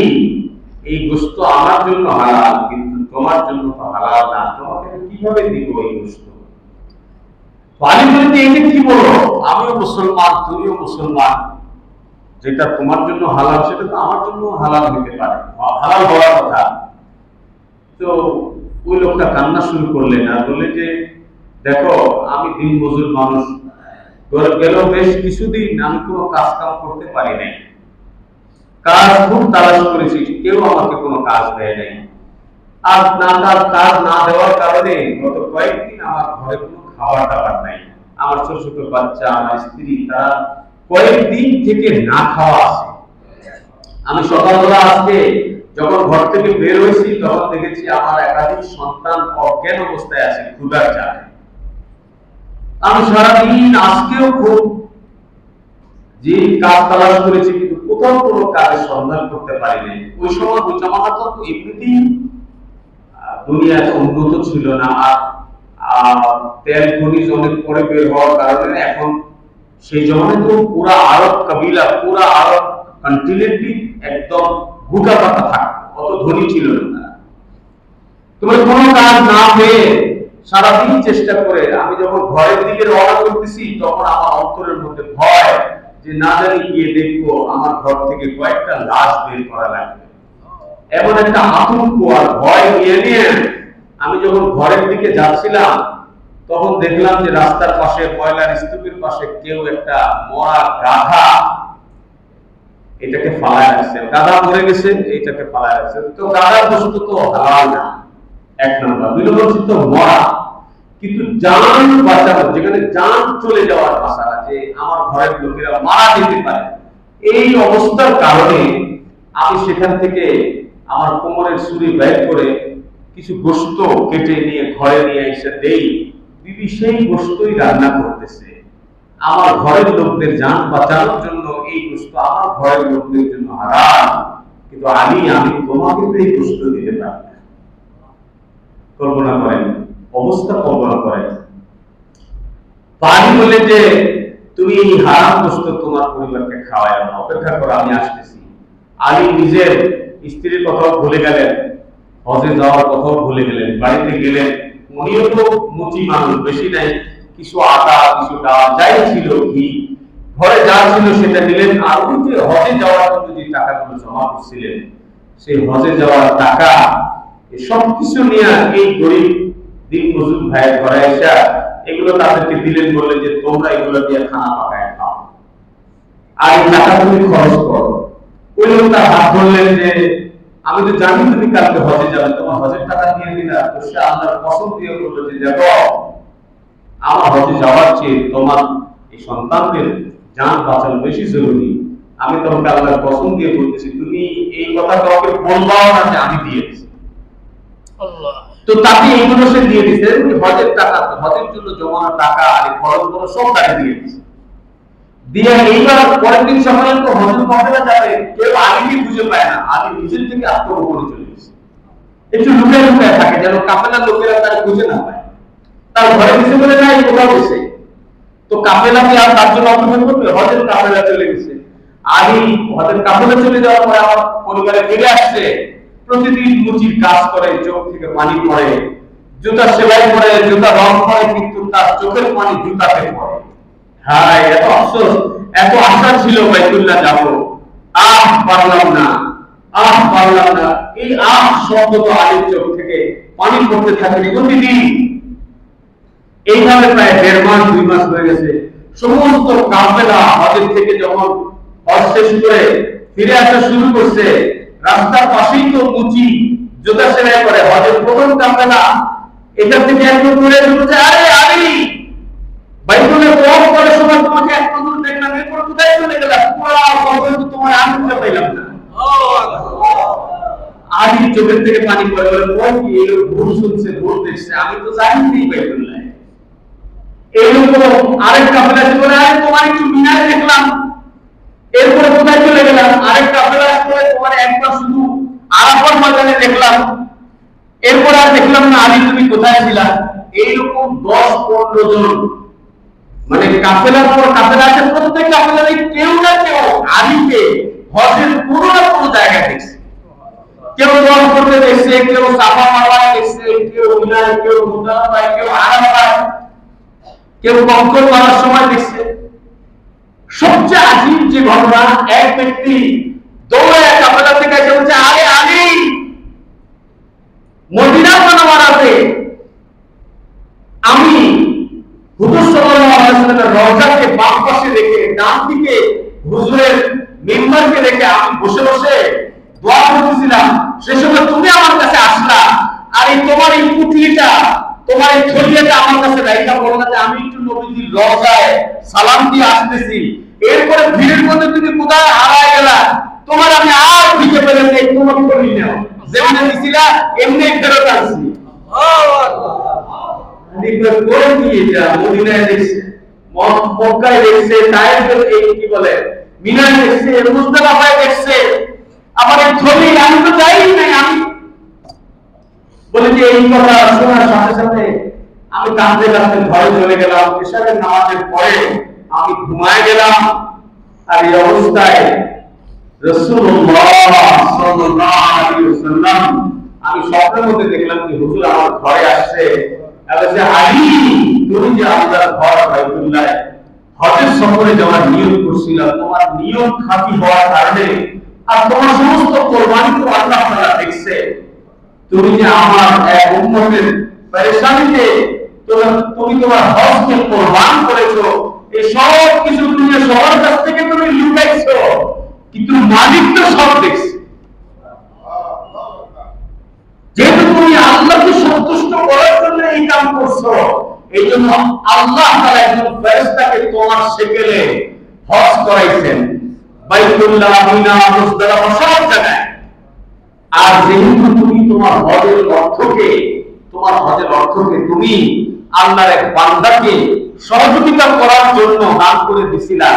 এই গোশত আমার জন্য হালাল, কিন্তু তোমার জন্য তো হালাল না, তোমাকে কিভাবে দিব এই গোশত? আমি বলি এটা কি বলো, আমিও মুসলমান তুমিও মুসলমান, যেটা তোমার জন্য হালাল সেটা তো আমার জন্য হালাল হতে পারে, হালাল হওয়ার কথা। তো ওই লোকটা কান্না শুরু করলেন আর বললে যে দেখো আমি দিন মজুর মানুষ, গেল বেশ কিছুদিন আমি কোনো কাজ কাম করতে পারি নাই, কাজ খুব তালাশ করেছি, কেউ আমাকে কোনো কাজ দেয় নাই, আর কাজ না দেওয়ার কারণে গত কয়েকদিন আমার ঘরে কোনো খাবার দাবার নাই, আমার ছোট ছোট বাচ্চা, আমার স্ত্রী, তারা কয়েকদিন থেকে না খাওয়া আছে। আমি সকালবেলা আজকে যখন ঘর থেকে বের হয়েছি তখন দেখেছি আমার একাধিক সন্তান অজ্ঞান অবস্থায় আছে ক্ষুধার জ্বালায়। আমি সারাদিন আজকেও খুব যে কাজ তালাশ করেছি কিন্তু কোথাও কোনো কাজের সন্ধান করতে পারিনি। ওই সময় ওই জামানা তো এমনিতেই দুনিয়া এত উন্নত ছিল না, আর তেল খনিজ অনেক পরে বের হওয়ার কারণে এখন সেই জমানায় তো পুরা আরব কাবিলা, পুরা আরব কন্টিনেন্টই একদম গুটা পাতা থাকতো, অত ধনী ছিল না। তোমার কোনো কাজ না পেয়ে সারাদিন চেষ্টা করে আমি যখন ঘরের দিকে রওনা করতেছি, তখন আমার অন্তরের মধ্যে ভয় যে না জানি গিয়ে দেখবো আমার ঘর থেকে কয়েকটা লাশ বের করা লাগবে, এমন একটা আতঙ্ক আর ভয় নিয়ে নিয়ে আমি যখন ঘরের দিকে যাচ্ছিলাম, তখন দেখলাম যে রাস্তার পাশে ময়লার স্তূপের পাশে কেউ একটা মরা গাধা এটাকে ফালায় রাখছে। গাধা মরে গেছে, এইটাকে ফালায় রাখছে। তো গাধার বস্তু তো হালাল না, এক নম্বর। দুই নম্বর হচ্ছে তো মরা, কিন্তু জান বাঁচানো, যেখানে জান চলে যাওয়ার আশা আছে, আমার ঘরের লোকেরা মারা যেতে পারে, এই অবস্থার কারণে আমি সেখান থেকে আমার কোমরের ছুরি বের করে কিছু গোশত কেটে নিয়ে ঘরে নিয়ে এসে দেই। বিবি সেই গোশতই রান্না করতেছে। আমার ঘরের লোকদের জান বাঁচানোর জন্য এই গোশত আমার ঘরের লোকদের জন্য হারাম, কিন্তু আমি তোমাকে তো এই গোশত দিতে পারি না। কল্পনা করেন অবস্থা, কল্পনা করেন। পানি বলে যে তুমি এই হারাম গোশত তোমার পরিবারকে খাওয়ায় না, অপেক্ষা করো আমি আসতেছি। আলী নিজের স্ত্রীর কথাও ভুলে গেলেন, হজে যাওয়ার কথাও ভুলে গেলেন। বাড়িতে গেলেন, উনিও তো মুচি মানুষ, বেশি নাই, কিছু আটা, কিছু ডাল, যাই ছিল, ঘি, ঘরে যা ছিল সেটা নিলেন। আর ওই যে হজে যাওয়ার জন্য যে টাকাগুলো জমা করছিলেন, সেই হজে যাওয়ার টাকা সবকিছু নিয়ে এই গরিব দিন মজুর ভাইয়ের ঘরে এসে এগুলো তাদেরকে দিলেন, বললেন যে তোমরা এগুলো দিয়ে খানা পাকায় খাও, আর এই টাকা তুমি খরচ করো। ওই লোক তার হাত ধরলেন যে আমি তো জানি তুমি কালকে হজে যাবে, তোমার হজের টাকা দিয়ে দিলা। তো সে আল্লাহর কসম দিয়ে বললো যে দেখো, আমার হজে যাওয়ার চেয়ে তোমার এই সন্তানদের জান বাঁচানো বেশি জরুরি। আমি তোমাকে আল্লাহর কসম দিয়ে বলতেছি, তুমি এই কথা কাউকে বলবাও না যে আমি দিয়েছি। তো তাকে এইগুলো সে দিয়ে দিচ্ছে, হজের টাকা, হজের জন্য জমানো টাকা আর খরচ করে সব তাকে দিয়ে দিচ্ছে। দিয়ে এইবার পরের দিন সকালে তো হজের কাফেলা যাবে, কেউ আলীকে খুঁজে পায় না। আলী নিজের থেকে আত্মগোপনে চলে গেছে, একটু লুকায় লুকায় থাকে যেন কাফেলার লোকেরা তাকে খুঁজে না পায়। তার ঘরে কিছু বলে নাই, কোথাও গেছে। তো কাফেলাকে আর তার জন্য অপেক্ষা করবে, হজের কাফেলা চলে গেছে। আলী হজের কাফেলা চলে যাওয়ার পরে আমার পরিবারে ফিরে আসছে। প্রতিদিন মুচির কাজ করে, চোখ থেকে পানি পড়ে, জুতা সেলাই করে, জুতা রং করে, কিন্তু তার চোখের পানি জুতাতে পড়ে। হ্যাঁ, এত আফসোস, এত আশা ছিল বাইতুল্লাহ যাবো, পারলাম না, পারলাম না। এই শব্দ তো আলীর চোখ থেকে পানি পড়তে থাকে প্রতিদিন। এইভাবে প্রায় 1.5 মাস 2 মাস হয়ে গেছে। সমস্ত কাফেলা হজের থেকে যখন হজ শেষ করে ফিরে আসা শুরু করছে, রাস্তার পাশেই তো মুচি জুতা সেলাই করে হজের প্রথম কাফেলা। এটা থেকে একদম দূরে বলছে, আরে আলী, বাইতুল্লাহ ওয়াক করার সময় তোমাকে এক নজর দেখলাম, এরপর কোথায় চলে গেলাম? পুরো পর্যন্ত তোমার আনন্দ পাইলাম না। আলী চোখের থেকে পানি পড়ে, বলে ওই কি এই লোক ভুল শুনছে, ভুল দেখছে, আমি তো জানি না বাইতুল্লাহ। এই লোক আরেক কাফেলা বলে, আরে তোমার একটু মিনারে দেখলাম, এরপরে কোথায় চলে গেলাম? আরেক কাফেলা করে তোমার একবার শুধু আরাফাত ময়দানে দেখলাম, এরপর আর দেখলাম না। আলী তুমি কোথায় ছিলা? এইরকম 10-15 জন, মানে কাফেলার পর কাফেলা আছে, প্রত্যেক কাফেলারে কেউ না কেউ আলীকে হজের কোনো না কোনো জায়গায় দেখছে। কেউ দোয়া করতে দেখছে, কেউ সাফা মারওয়ায় দেখছে, কেউ মিনায়, কেউ মুজদালিফায়, কেউ আরাফায়, কেউ কবর করার সময় দেখছে। সবচেয়ে আজীব যে ঘটনা, এক ব্যক্তি দৌড়ে কাফেলা থেকে এসে বলছে, আরে আলী, মদিনা মুনাওয়ারাতে আমি হুজুর সাল্লাল্লাহু আলাইহি ওয়াসাল্লামের রওজাকে বাম পাশে রেখে, ডান দিকে হুজুরের মিম্বারকে রেখে আমি বসে বসে দোয়া করতেছিলাম। সেই সময় তুমি আমার কাছে আসলা, আর এই তোমার এই পুটলিটা, তোমার এই থলিয়াটা আমার কাছে রাইখা বলো না যে আমি একটু নবীজির রওজায় সালাম দিয়ে আসতেছি। এরপরে ভিড়ের মধ্যে তুমি কোথায় হারায় গেলা, তোমার আমি আর খুঁজে পেলাম না, তোমার থলি নাও, যেমন দিছিলা এমনি ফেরত আসছি। মদিনায় দেখছে, মক্কায় দেখছে, তায়েফের এই কি বলে মিনায় দেখছে, মুজদালিফায় দেখছে, আবার এই ছবি আমি তো যাই নাই। আমি বলে যে এই কথা শোনার সাথে সাথে আমি কাঁদতে কাঁদতে ঘরে চলে গেলাম। এশারের নামাজের পরে আমি ঘুমায় গেলাম। আর এই অবস্থায় রাসূলুল্লাহ সাল্লাল্লাহু আলাইহি ওয়াসাল্লাম আমি স্বপ্নের মধ্যে দেখলাম যে হুজুর আমার ঘরে আসছে। বলেছে, আলী তুমি যে আল্লাহর ঘর বাইতুল্লাহ হজের সফরে যাওয়ার নিয়ত করছিল, তোমার নিয়ম খাঁটি হওয়ার কারণে আর তোমার সমস্ত কোরবানি তো আল্লাহ তাআলা দেখছে। তুমি যে আমার এক উম্মতের পেরেশানিতে তুমি তোমার হজকে কোরবান করেছো, এই সব কিছু তুমি সবার কাছ থেকে তুমি লুকাইছো, কিন্তু মালিক তো সব দেখছে। যেহেতু তুমি আল্লাহকে সন্তুষ্ট করার জন্য এই কাম করছো, এই জন্য আল্লাহ তাআলা একজন ফেরেশতাকে তোমার সেকেলে হজ করাইছেন, বাইতুল্লাহ, মিনা, মুজদালিফা সব জায়গায়। আর যেহেতু তুমি তোমার হজের অর্থকে তুমি আল্লাহর এক বান্দাকে সহযোগিতা করার জন্য দান করে দিছিলা,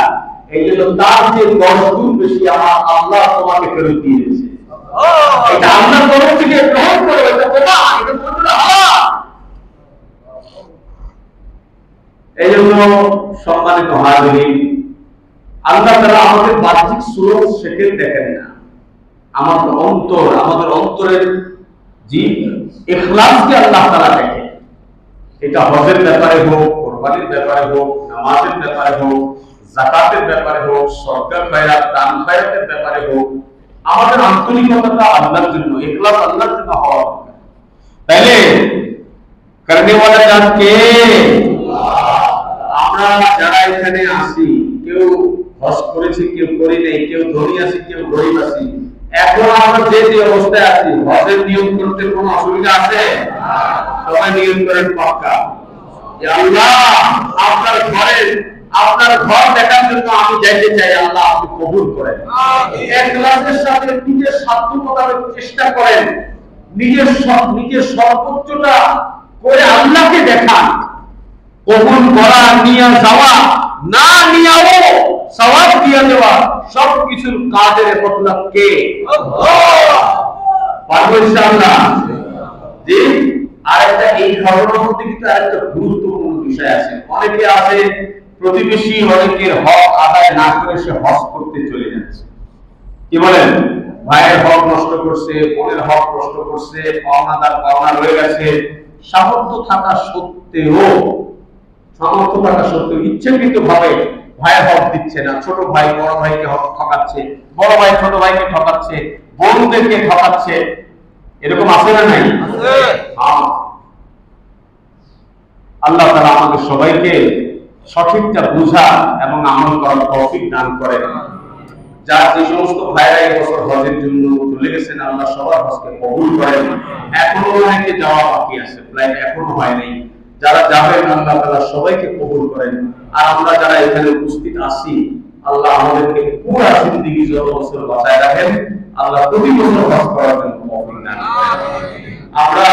এই জন্য তার যে 10 গুণ বেশি আমার আল্লাহ তোমাকে ফেরত দিয়ে দিয়েছে। এটা আল্লাহর তরফ থেকে গ্রহণ করে, এটা তোমার, এটা তোমার হালাল। এই জন্য সম্মানিত হাজিরিন, আল্লাহ তাআলা আমাদের বাহ্যিক সুরত শেখেন দেখেন না, আমাদের অন্তরের যে ইখলাসকে আল্লাহ তাআলা দেখেন। এটা হজের ব্যাপারে হোক, কোরবানির ব্যাপারে হোক, নামাজের ব্যাপারে হোক, যাকাতের ব্যাপারে হোক, সদকা খয়রাত, দান খয়রাতের ব্যাপারে হোক, আমাদের আন্তরিকতা আল্লাহর জন্য, ইখলাস আল্লাহর জন্য হওয়া দরকার। তাইলে করনে ওয়ালা জান কে? আমরা যারা এখানে আছি, কেউ হজ করেছি, কেউ করি নাই, কেউ ধনী আছি, কেউ গরিব আছি, এখন আমরা যে অবস্থায় আছি, হজের নিয়ম করতে কোনো অসুবিধা আছে? সবাই নিয়ম করেন পাক্কা, আল্লাহ আপনার ঘর দেখার জন্য আমি যাইতে চাই, আল্লাহ আপনি কবুল করেন। ইখলাসের সাথে নিজের সাধ্য মোতাবেক চেষ্টা করেন, নিজের সর্বোচ্চটা করে আল্লাহকে দেখান। কবুল করা, নিয়ে যাওয়া, না নিয়েও সওয়াব দিয়ে দেওয়া, সবকিছুর কাজের মতলব কে? পারবো ইনশাআল্লাহ। জি, আরেকটা এই ঘটনার মধ্যে কিন্তু আরেকটা গুরুত্বপূর্ণ বিষয় আছে। অনেকে আছে প্রতিবেশী অনেকের হক আদায় না করে সে হজ করতে চলে যাচ্ছে। কি বলেন? ভাইয়ের হক নষ্ট করছে, বোনের হক নষ্ট করছে, পাওনা রয়ে গেছে, সামর্থ্য থাকা সত্ত্বেও ইচ্ছাকৃত ভাবে ভাইয়ের হক দিচ্ছে না। ছোট ভাই বড় ভাইকে হক ঠকাচ্ছে, বড় ভাই ছোট ভাইকে ঠকাচ্ছে, বোনদেরকে ঠকাচ্ছে। এরকম আছে না নাই? আল্লাহ তাআলা আমাদের সবাইকে সঠিকটা বুঝা এবং আমল করার তৌফিক দান করেন। যার যে সমস্ত ভাইরা এই বছর হজের জন্য চলে গেছেন, আল্লাহ সবার হজকে কবুল করেন। এখনো অনেকে যাওয়া বাকি আছে, ফ্লাইট এখনো হয় নাই। যারা যাবেন আল্লাহ তাআলা সবাইকে কবুল করেন। আর আমরা যারা এখানে উপস্থিত আছি, আল্লাহ আমাদেরকে পুরো জিন্দেগি যত বছর বাঁচায় রাখেন, আল্লাহ প্রতি বছর হজ করার জন্য তৌফিক দান করেন। আমরা